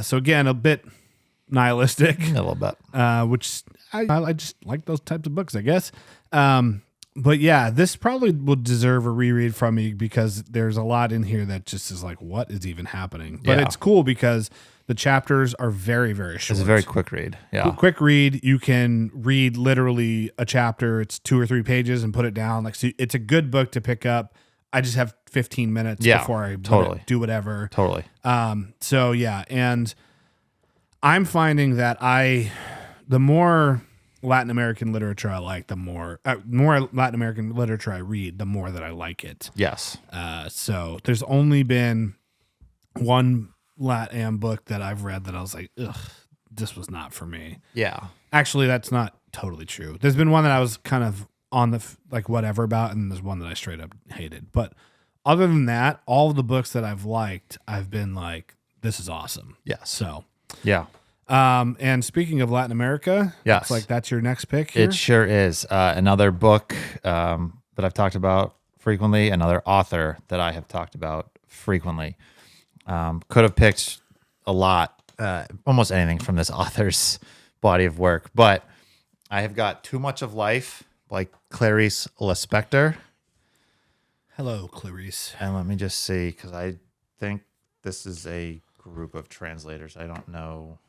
So again, a bit nihilistic. A little bit. Which I just like those types of books, I guess. But yeah, this probably would deserve a reread from me because there's a lot in here that just is like, what is even happening? But it's cool because the chapters are very, very short. It's a very quick read. Yeah. Quick read. You can read literally a chapter. It's 2 or 3 pages and put it down. Like, so it's a good book to pick up. I just have 15 minutes before I do whatever. Totally. So yeah. And I'm finding that the more Latin American literature I like, the more Latin American literature I read, the more that I like it. Yes. So there's only been one LatAm book that I've read that I was like, ugh, this was not for me. Yeah. Actually, that's not totally true. There's been one that I was kind of on the whatever about, and there's one that I straight up hated. But other than that, all of the books that I've liked, I've been like, this is awesome. Yes. So yeah. And speaking of Latin America, yes, it's like that's your next pick here? It sure is. Another book that I've talked about frequently, another author that I have talked about frequently. Could have picked a lot, almost anything from this author's body of work, but I have got Too Much of Life by Clarice Lispector. Hello, Clarice. And let me just see, because I think this is a group of translators. I don't know.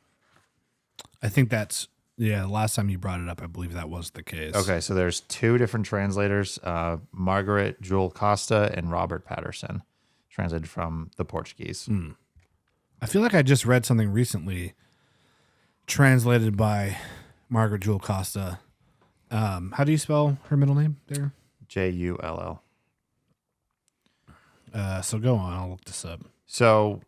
I think that's, last time you brought it up, I believe that was the case. Okay, so there's two different translators, Margaret Jewel Costa and Robert Patterson, translated from the Portuguese. I feel like I just read something recently translated by Margaret Jewel Costa. How do you spell her middle name there? Jull. So go on, I'll look this up. So,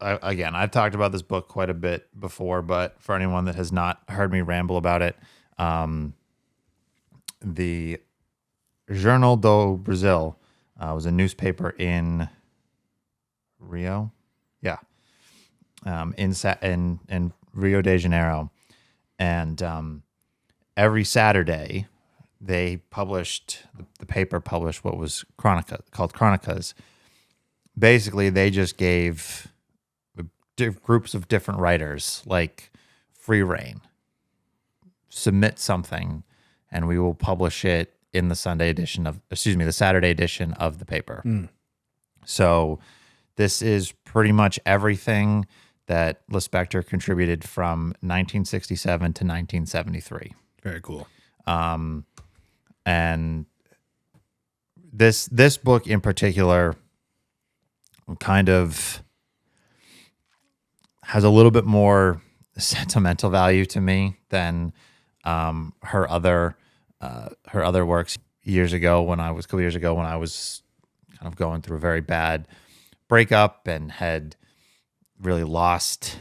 I've talked about this book quite a bit before, but for anyone that has not heard me ramble about it, the Jornal do Brasil was a newspaper in Rio, in Rio de Janeiro, and every Saturday they published the paper published what was called Chronicas. Basically, they just gave groups of different writers like free reign. Submit something, and we will publish it in the Saturday edition of the paper. So this is pretty much everything that Lispector contributed from 1967 to 1973. Very cool. And this book in particular kind of has a little bit more sentimental value to me than her other works. A couple years ago when I was kind of going through a very bad breakup and had really lost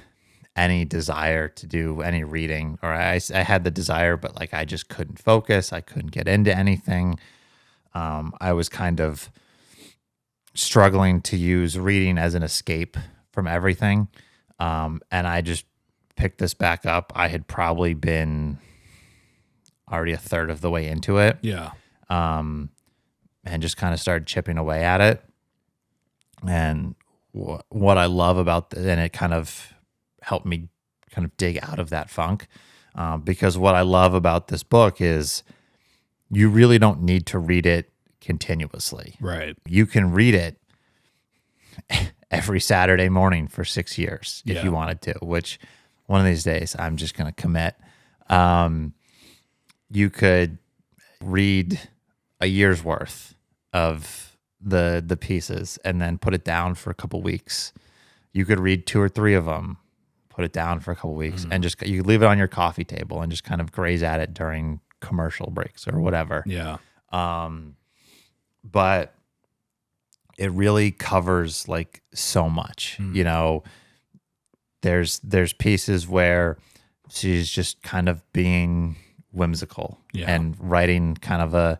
any desire to do any reading, or I had the desire, but like I just couldn't focus. I couldn't get into anything. I was kind of struggling to use reading as an escape from everything. And I just picked this back up. I had probably been already a third of the way into it. Yeah. And just kind of started chipping away at it. And what I love about and it kind of helped me kind of dig out of that funk. Because what I love about this book is you really don't need to read it continuously. Right. You can read it every Saturday morning for 6 years if you wanted to, which one of these days I'm just going to commit. You could read a year's worth of the pieces and then put it down for a couple weeks. You could read 2 or 3 of them, put it down for a couple weeks, and just you could leave it on your coffee table and just kind of graze at it during commercial breaks or whatever. Yeah. But it really covers like so much. You know, there's pieces where she's just kind of being whimsical and writing kind of a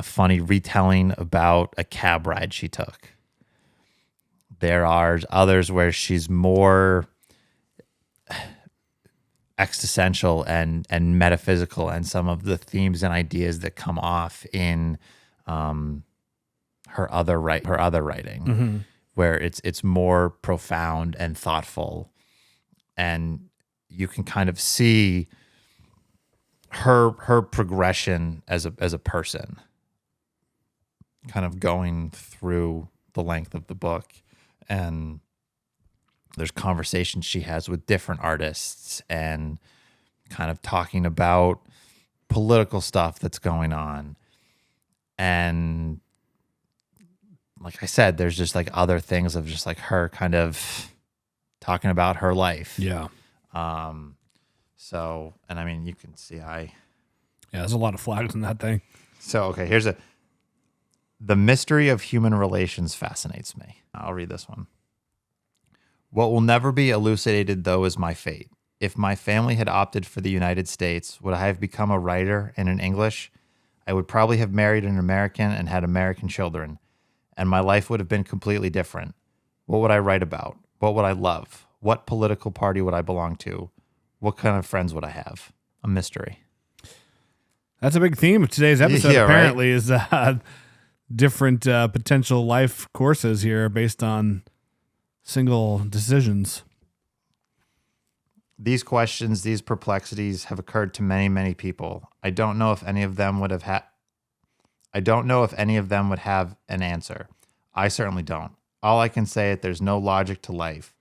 funny retelling about a cab ride she took. There are others where she's more existential and metaphysical, and some of the themes and ideas that come off in her other writing, where it's more profound and thoughtful, and you can kind of see her progression as a person, kind of going through the length of the book. And there's conversations she has with different artists and kind of talking about political stuff that's going on. And like I said, there's just like other things of just like her kind of talking about her life. Yeah. So, and I mean, you can see there's a lot of flags in that thing. So, okay, the mystery of human relations fascinates me. I'll read this one. What will never be elucidated, though, is my fate. If my family had opted for the United States, would I have become a writer and in English? I would probably have married an American and had American children, and my life would have been completely different. What would I write about? What would I love? What political party would I belong to? What kind of friends would I have? A mystery. That's a big theme of today's episode, Yeah, apparently, is different potential life courses here based on single decisions. These questions, these perplexities have occurred to many, many people. I don't know if any of them would have I don't know if any of them would have an answer. I certainly don't. All I can say is there's no logic to life,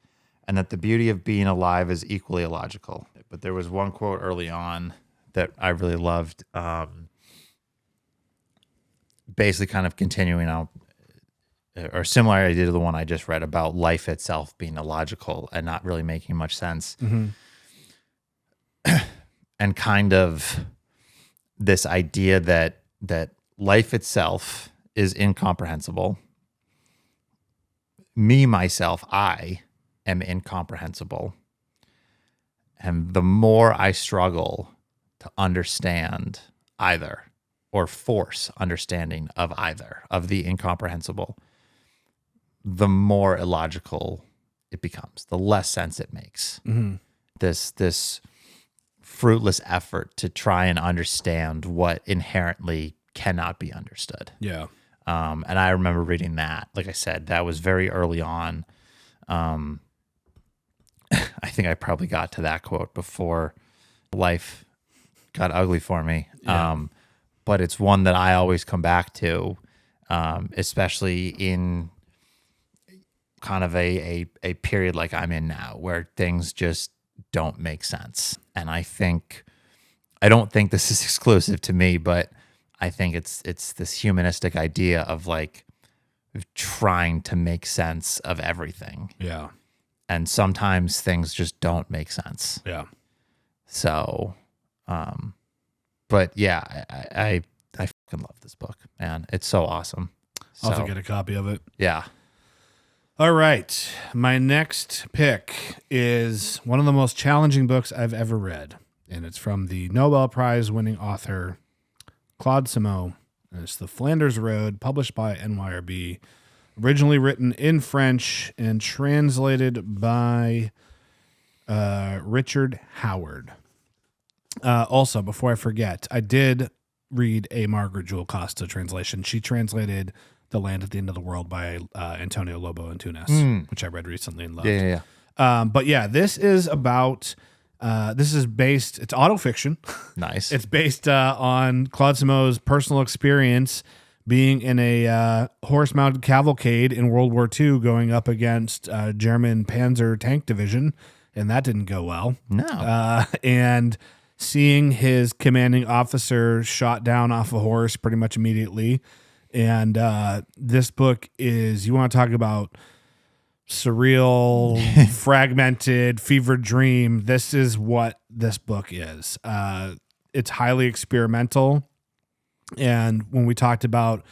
and that the beauty of being alive is equally illogical. But there was one quote early on that I really loved, basically kind of continuing out, or similar idea to the one I just read about life itself being illogical and not really making much sense. And kind of this idea that life itself is incomprehensible. Me, myself, I am incomprehensible. And the more I struggle to understand either or force understanding of either of the incomprehensible, the more illogical it becomes, the less sense it makes. This fruitless effort to try and understand what inherently cannot be understood. Yeah. And I remember reading that. Like I said, that was very early on. I think I probably got to that quote before life got ugly for me. Yeah. But it's one that I always come back to, especially in kind of a period like I'm in now, where things just don't make sense. And I don't think this is exclusive to me, but I think it's this humanistic idea of like trying to make sense of everything. Yeah. And sometimes things just don't make sense. Yeah. So, but yeah, I fucking love this book, man. It's so awesome. I'll have to get a copy of it. Yeah. All right. My next pick is one of the most challenging books I've ever read. And it's from the Nobel Prize winning author, Claude Simon. And it's The Flanders Road, published by NYRB. Originally written in French and translated by Richard Howard. Also, before I forget, I did read a Margaret Jewel Costa translation. She translated The Land at the End of the World by Antonio Lobo Antunes, which I read recently and loved. Yeah. But yeah, this is about, it's autofiction. Nice. It's based on Claude Simon's personal experience being in a horse-mounted cavalcade in World War II going up against German Panzer Tank Division, and that didn't go well. No. And seeing his commanding officer shot down off a horse pretty much immediately. And this book is, you want to talk about surreal, fragmented, fever dream. This is what this book is. It's highly experimental. And when we talked about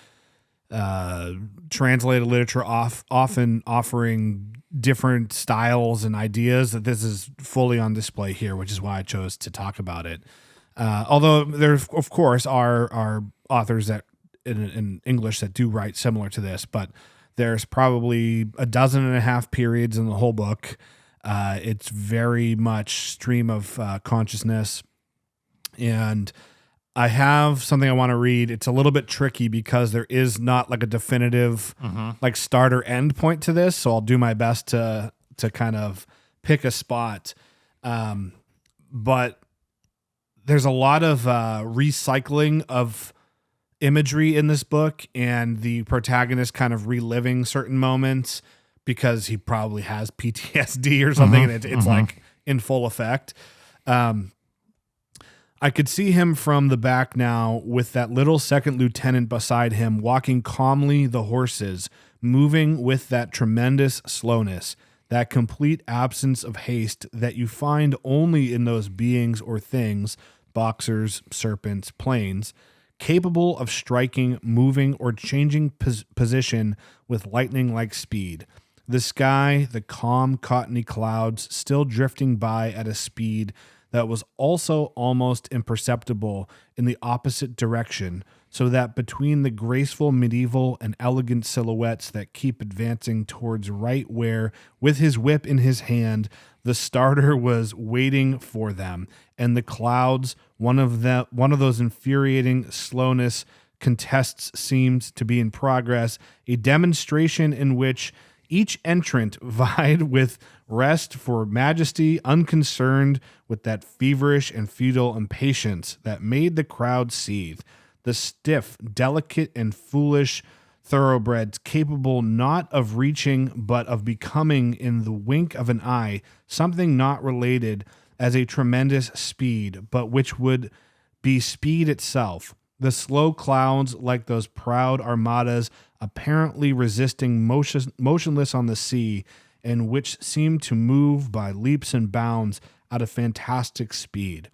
translated literature often offering different styles and ideas, that this is fully on display here, which is why I chose to talk about it. Although there, of course, are authors that in English that do write similar to this, but there's probably 12.5 periods in the whole book. It's very much stream of consciousness. And I have something I want to read. It's a little bit tricky because there is not like a definitive like start or end point to this. So I'll do my best to kind of pick a spot. But there's a lot of recycling of imagery in this book, and the protagonist kind of reliving certain moments because he probably has PTSD or something, and it's like in full effect. I could see him from the back now with that little second lieutenant beside him, walking calmly the horses, moving with that tremendous slowness, that complete absence of haste that you find only in those beings or things, boxers, serpents, planes, capable of striking, moving, or changing position with lightning-like speed. The sky, the calm, cottony clouds still drifting by at a speed that was also almost imperceptible in the opposite direction, so that between the graceful medieval and elegant silhouettes that keep advancing towards right where, with his whip in his hand, the starter was waiting for them, and the clouds, one of those infuriating slowness contests seemed to be in progress, a demonstration in which each entrant vied with rest for majesty, unconcerned with that feverish and futile impatience that made the crowd seethe. the stiff, delicate, and foolish thoroughbreds capable not of reaching but of becoming in the wink of an eye something not related as a tremendous speed, but which would be speed itself. The slow clouds, like those proud armadas apparently resisting motionless on the sea, and which seem to move by leaps and bounds at a fantastic speed.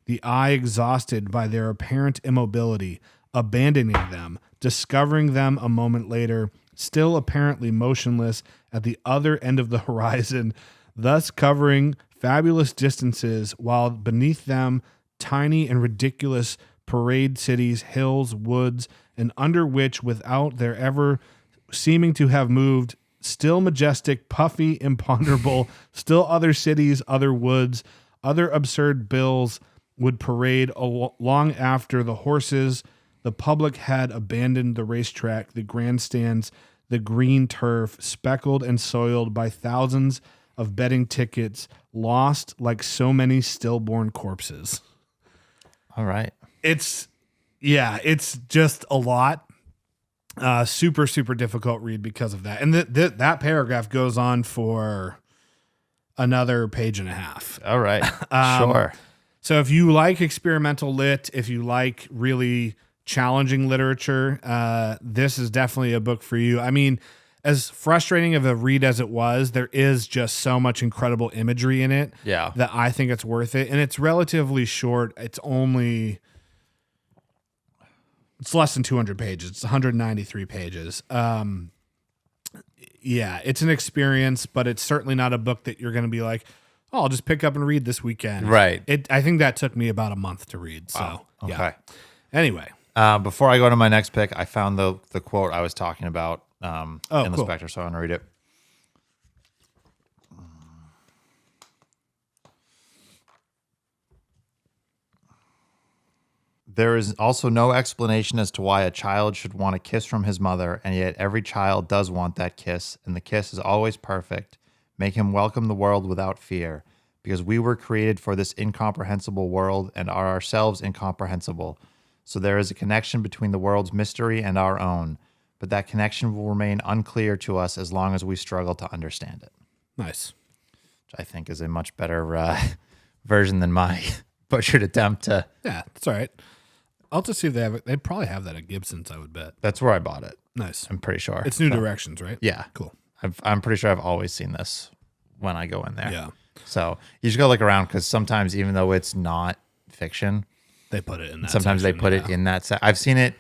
The eye exhausted by their apparent immobility, abandoning them, discovering them a moment later, still apparently motionless at the other end of the horizon, thus covering fabulous distances, while beneath them tiny and ridiculous parade cities, hills, woods, and under which, without their ever seeming to have moved, still majestic, puffy, imponderable, still other cities, other woods, other absurd bills would parade long after the horses, the public had abandoned the racetrack, the grandstands, the green turf, speckled and soiled by thousands of betting tickets, lost like so many stillborn corpses. All right. It's just a lot. Super, super difficult read because of that. And that paragraph goes on for another page and a half. All right. Sure. So if you like experimental lit, if you like really challenging literature, this is definitely a book for you. I mean, as frustrating of a read as it was, there is just so much incredible imagery in it that I think it's worth it. And it's relatively short. It's less than 200 pages. It's 193 pages. It's an experience, but it's certainly not a book that you're going to be like, oh, I'll just pick up and read this weekend. Right. I think that took me about a month to read. Wow. So, Okay. yeah. Anyway. Before I go to my next pick, I found the quote I was talking about in cool. Lispector, so I want to read it. There is also no explanation as to why a child should want a kiss from his mother, and yet every child does want that kiss, and the kiss is always perfect. Make him welcome the world without fear, because we were created for this incomprehensible world and are ourselves incomprehensible. So there is a connection between the world's mystery and our own, but that connection will remain unclear to us as long as we struggle to understand it. Nice. Which I think is a much better version than my butchered attempt to... Yeah, that's all right. I'll just see if they have it. They probably have that at Gibson's, I would bet. That's where I bought it. Nice. I'm pretty sure. It's New Directions, right? Yeah. Cool. I'm pretty sure I've always seen this when I go in there. Yeah. So you just gotta look around, because sometimes, even though it's not fiction, they put it in that sometimes section, they put it in that I've seen it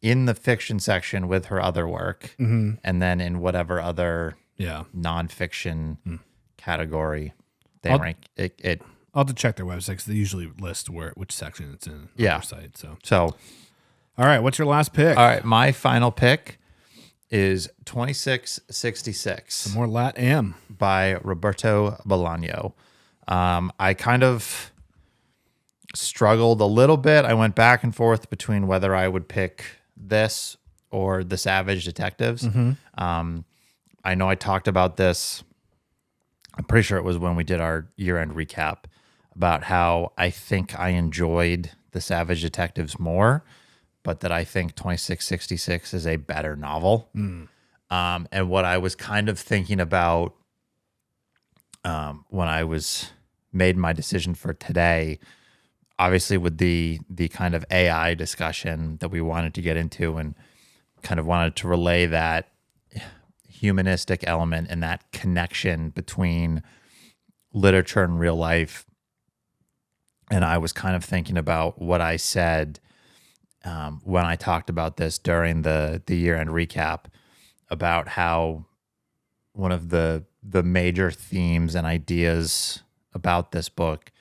in the fiction section with her other work, and then in whatever other nonfiction category they rank it. I'll have to check their website, because they usually list which section it's in on their site. So all right, what's your last pick? All right, my final pick is 2666. Some more Lat Am by Roberto Bolano. I kind of struggled a little bit. I went back and forth between whether I would pick this or The Savage Detectives. I know I talked about this, I'm pretty sure it was when we did our year-end recap, about how I think I enjoyed The Savage Detectives more, but that I think 2666 is a better novel. And what I was kind of thinking about when I made my decision for today, obviously with the kind of AI discussion that we wanted to get into, and kind of wanted to relay that humanistic element and that connection between literature and real life. And I was kind of thinking about what I said when I talked about this during the year-end recap, about how one of the major themes and ideas about this book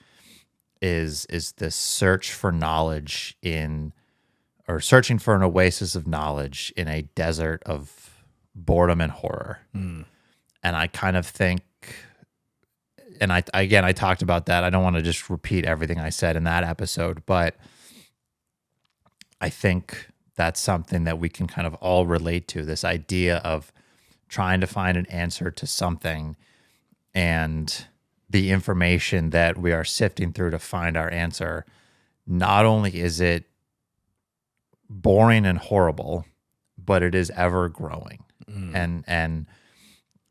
is this search for knowledge or searching for an oasis of knowledge in a desert of boredom and horror. And I kind of think, and I talked about that. I don't want to just repeat everything I said in that episode, but I think that's something that we can kind of all relate to, this idea of trying to find an answer to something, and the information that we are sifting through to find our answer. Not only is it boring and horrible, but it is ever growing. And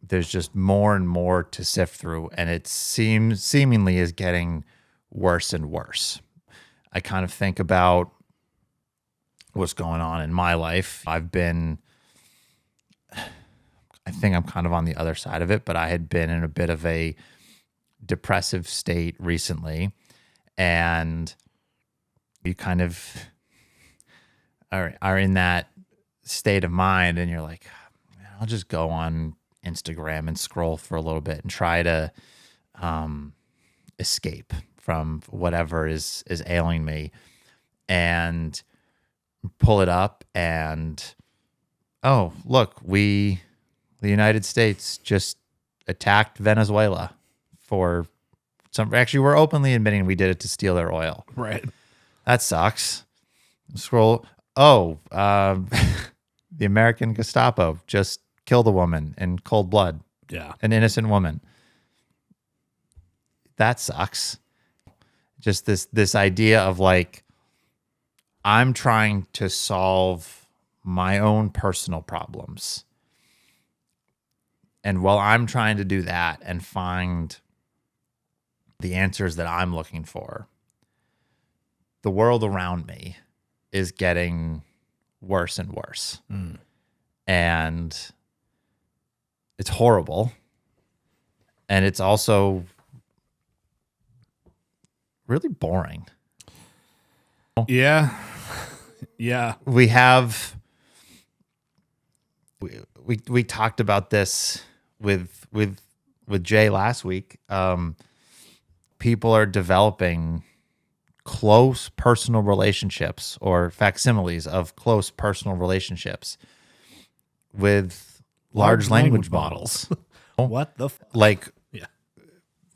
there's just more and more to sift through, and it seemingly is getting worse and worse. I kind of think about what's going on in my life. I think I'm kind of on the other side of it, but I had been in a bit of a depressive state recently, and you kind of are in that state of mind, and you're like, man, I'll just go on Instagram and scroll for a little bit and try to escape from whatever is ailing me, and pull it up, and oh, look, the United States just attacked Venezuela for some. Actually, we're openly admitting we did it to steal their oil. Right. That sucks. Scroll. Oh, the American Gestapo just killed a woman in cold blood. Yeah. An innocent woman. That sucks. Just this idea of like, I'm trying to solve my own personal problems. And while I'm trying to do that and find the answers that I'm looking for, the world around me is getting worse and worse. And it's horrible. And it's also really boring. Yeah. Yeah. We talked about this with Jay last week. People are developing close personal relationships or facsimiles of close personal relationships with large language models. What the like yeah.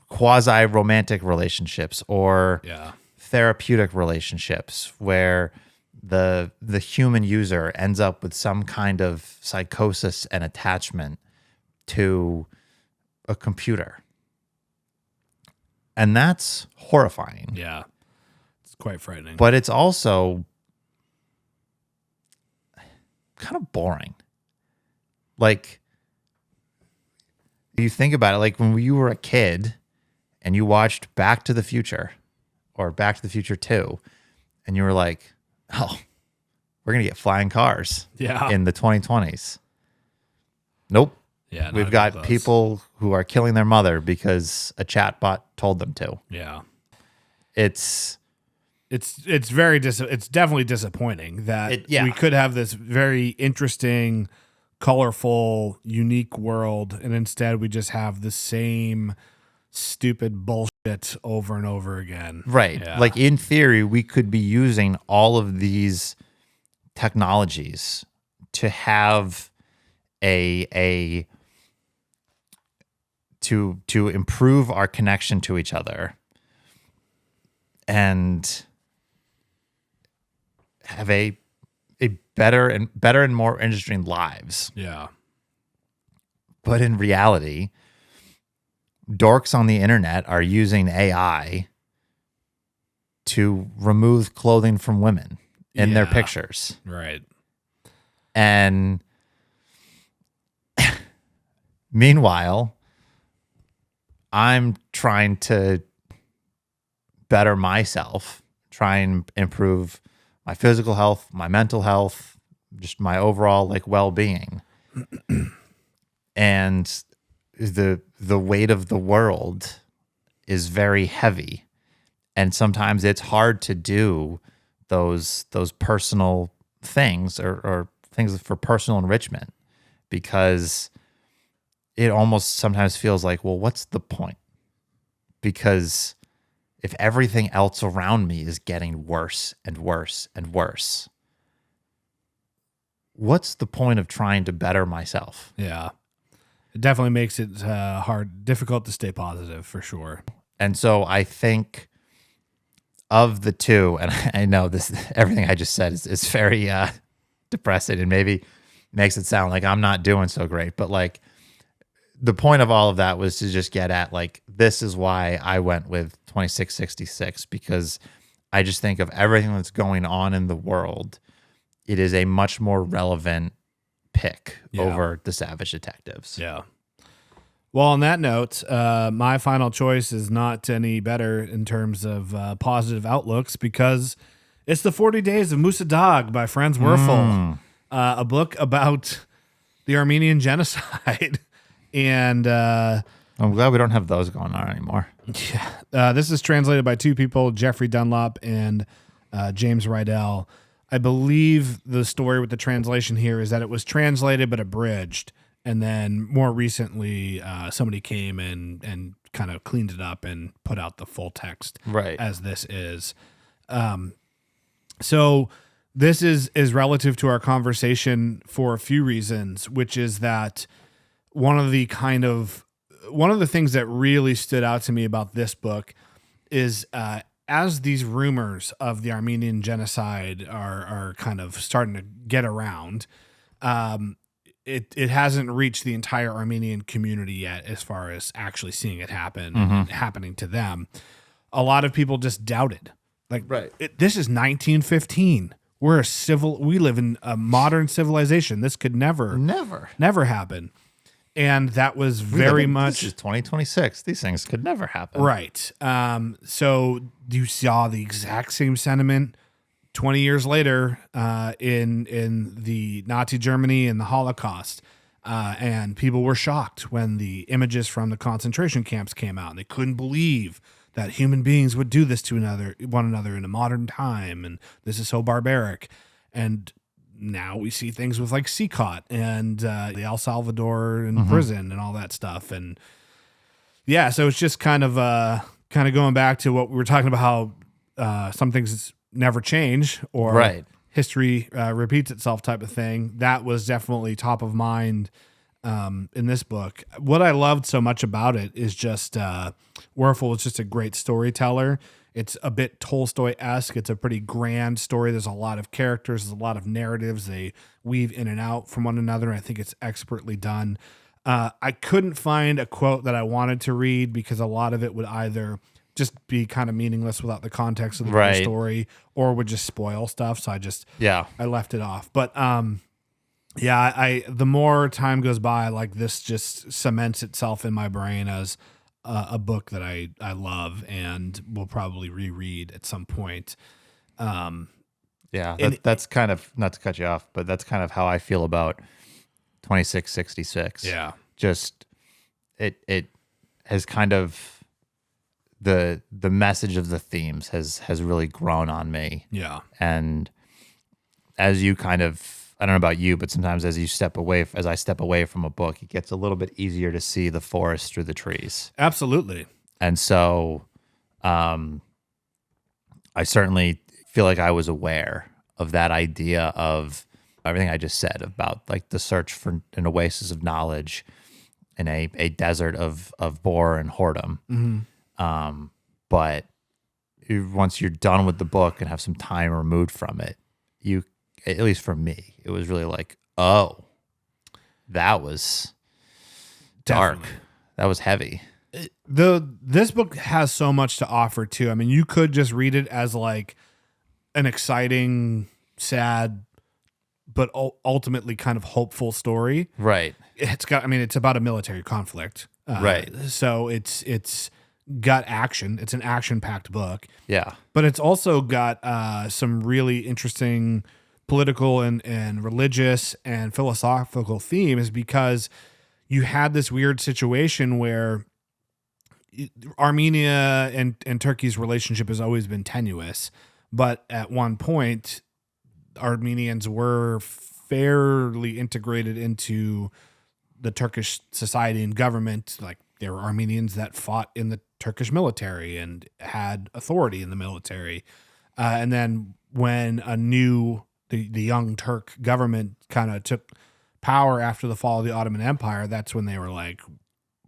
quasi-romantic relationships or Yeah. therapeutic relationships where the human user ends up with some kind of psychosis and attachment to a computer. And that's horrifying. Yeah. It's quite frightening. But it's also kind of boring. Like, you think about it, like when you were a kid and you watched Back to the Future or Back to the Future 2, and you were like, oh, we're going to get flying cars in the 2020s. Nope. Yeah, We've got people who are killing their mother because a chatbot told them to. Yeah. It's very it's definitely disappointing that yeah. we could have this very interesting, colorful, unique world, and instead we just have the same stupid bullshit over and over again. Right. Yeah. Like in theory, we could be using all of these technologies to have to improve our connection to each other and have a better and more interesting lives. Yeah. But in reality, dorks on the internet are using AI to remove clothing from women in their pictures. Right. And meanwhile, I'm trying to better myself, try and improve my physical health, my mental health, just my overall like well-being. And the weight of the world is very heavy. And sometimes it's hard to do those personal things or things for personal enrichment, because it almost sometimes feels like, well, what's the point? Because if everything else around me is getting worse and worse and worse, what's the point of trying to better myself? Yeah. It definitely makes it difficult to stay positive for sure. And so I think of the two, and I know everything I just said is very depressing and maybe makes it sound like I'm not doing so great, but like the point of all of that was to just get at like, this is why I went with 2666, because I just think of everything that's going on in the world it is a much more relevant pick Yeah. over the Savage Detectives. Yeah. Well, on that note, my final choice is not any better in terms of positive outlooks because it's The 40 Days of Musa Dog by Franz Werfel, a book about the Armenian genocide. And I'm glad we don't have those going on anymore. yeah, this is translated by two people, Jeffrey Dunlop and James Rydell. I believe the story with the translation here is that it was translated but abridged. And then more recently, somebody came and kind of cleaned it up and put out the full text as this is. So this is relative to our conversation for a few reasons, which is that one of the things that really stood out to me about this book is as these rumors of the Armenian genocide are kind of starting to get around, it hasn't reached the entire Armenian community yet as far as actually seeing it happen and happening to them. A lot of people just doubted. Like, this is 1915. We live in a modern civilization. This could never happen. And that was very much... This is 2026. These things could never happen. Right. So you saw the exact same sentiment 20 years later in the Nazi Germany and the Holocaust. And people were shocked when the images from the concentration camps came out. And they couldn't believe that human beings would do this to one another in a modern time. And this is so barbaric. And now we see things with like Seacott and the El Salvador in prison and all that stuff. And yeah, so it's just kind of going back to what we were talking about, how some things never change or history repeats itself type of thing. That was definitely top of mind in this book. What I loved so much about it is just Werfel was just a great storyteller. It's a bit Tolstoy-esque. It's a pretty grand story. There's a lot of characters. There's a lot of narratives. They weave in and out from one another. I think it's expertly done. I couldn't find a quote that I wanted to read because a lot of it would either just be kind of meaningless without the context of the whole story or would just spoil stuff. So I left it off. But the more time goes by, like this just cements itself in my brain as a book that I love and will probably reread at some point. That's kind of, not to cut you off, but that's kind of how I feel about 2666. Yeah. Just it has kind of the message of the themes has really grown on me. Yeah. And as you kind of, I don't know about you, but sometimes as I step away from a book, it gets a little bit easier to see the forest through the trees. Absolutely. And so I certainly feel like I was aware of that idea of everything I just said about like the search for an oasis of knowledge in a desert of bore and whoredom. But once you're done with the book and have some time removed from it, at least for me, it was really like, oh, that was dark. Definitely. That was heavy. This book has so much to offer too. I mean, you could just read it as like an exciting, sad, but ultimately kind of hopeful story. Right. It's about a military conflict. Right. So it's got action. It's an action-packed book. Yeah. But it's also got some really interesting political and religious and philosophical themes because you had this weird situation where Armenia and Turkey's relationship has always been tenuous, but at one point Armenians were fairly integrated into the Turkish society and government. Like there were Armenians that fought in the Turkish military and had authority in the military. And then when the young Turk government kind of took power after the fall of the Ottoman Empire, that's when they were like,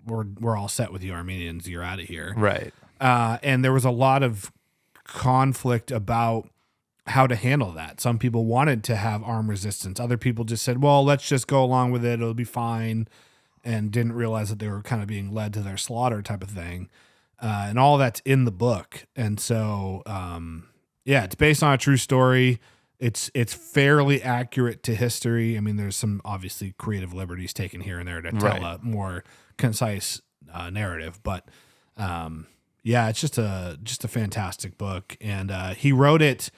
we're all set with you Armenians, you're out of here. Right. And there was a lot of conflict about how to handle that. Some people wanted to have armed resistance. Other people just said, well, let's just go along with it. It'll be fine. And didn't realize that they were kind of being led to their slaughter type of thing. And all that's in the book. And so, it's based on a true story. it's fairly accurate to history. I mean, there's some obviously creative liberties taken here and there to tell a more concise narrative, but yeah, it's just a fantastic book, and he wrote it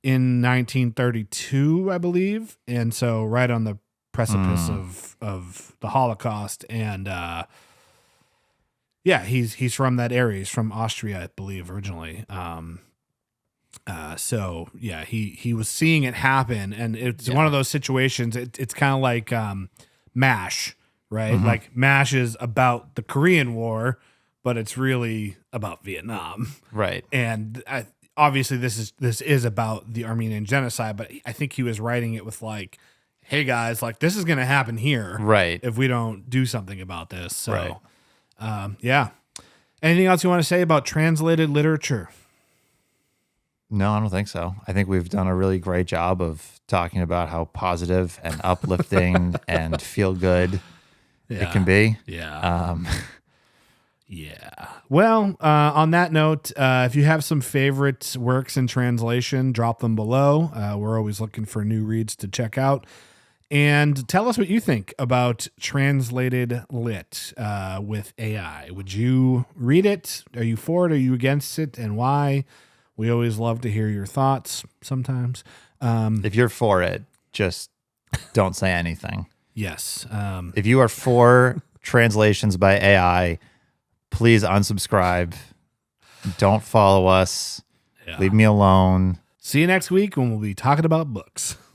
in 1932, I believe, and so right on the precipice of the Holocaust, and yeah, he's from that area. He's from Austria, I believe, originally. So yeah, he was seeing it happen, and it's one of those situations. It's kind of like MASH, right? Mm-hmm. Like MASH is about the Korean War, but it's really about Vietnam, Right. and obviously this is about the Armenian genocide. But I think he was writing it with like, hey guys, like this is going to happen here, Right. if we don't do something about this. So, Right. yeah. Anything else you want to say about translated literature? No, I don't think so. I think we've done a really great job of talking about how positive and uplifting and feel good it can be. Yeah. Yeah. Well, on that note, if you have some favorite works in translation, drop them below. We're always looking for new reads to check out. And tell us what you think about translated lit with AI. Would you read it? Are you for it? Are you against it? And why? We always love to hear your thoughts sometimes. If you're for it, just don't say anything. Yes. If you are for translations by AI, please unsubscribe. Don't follow us. Yeah. Leave me alone. See you next week when we'll be talking about books.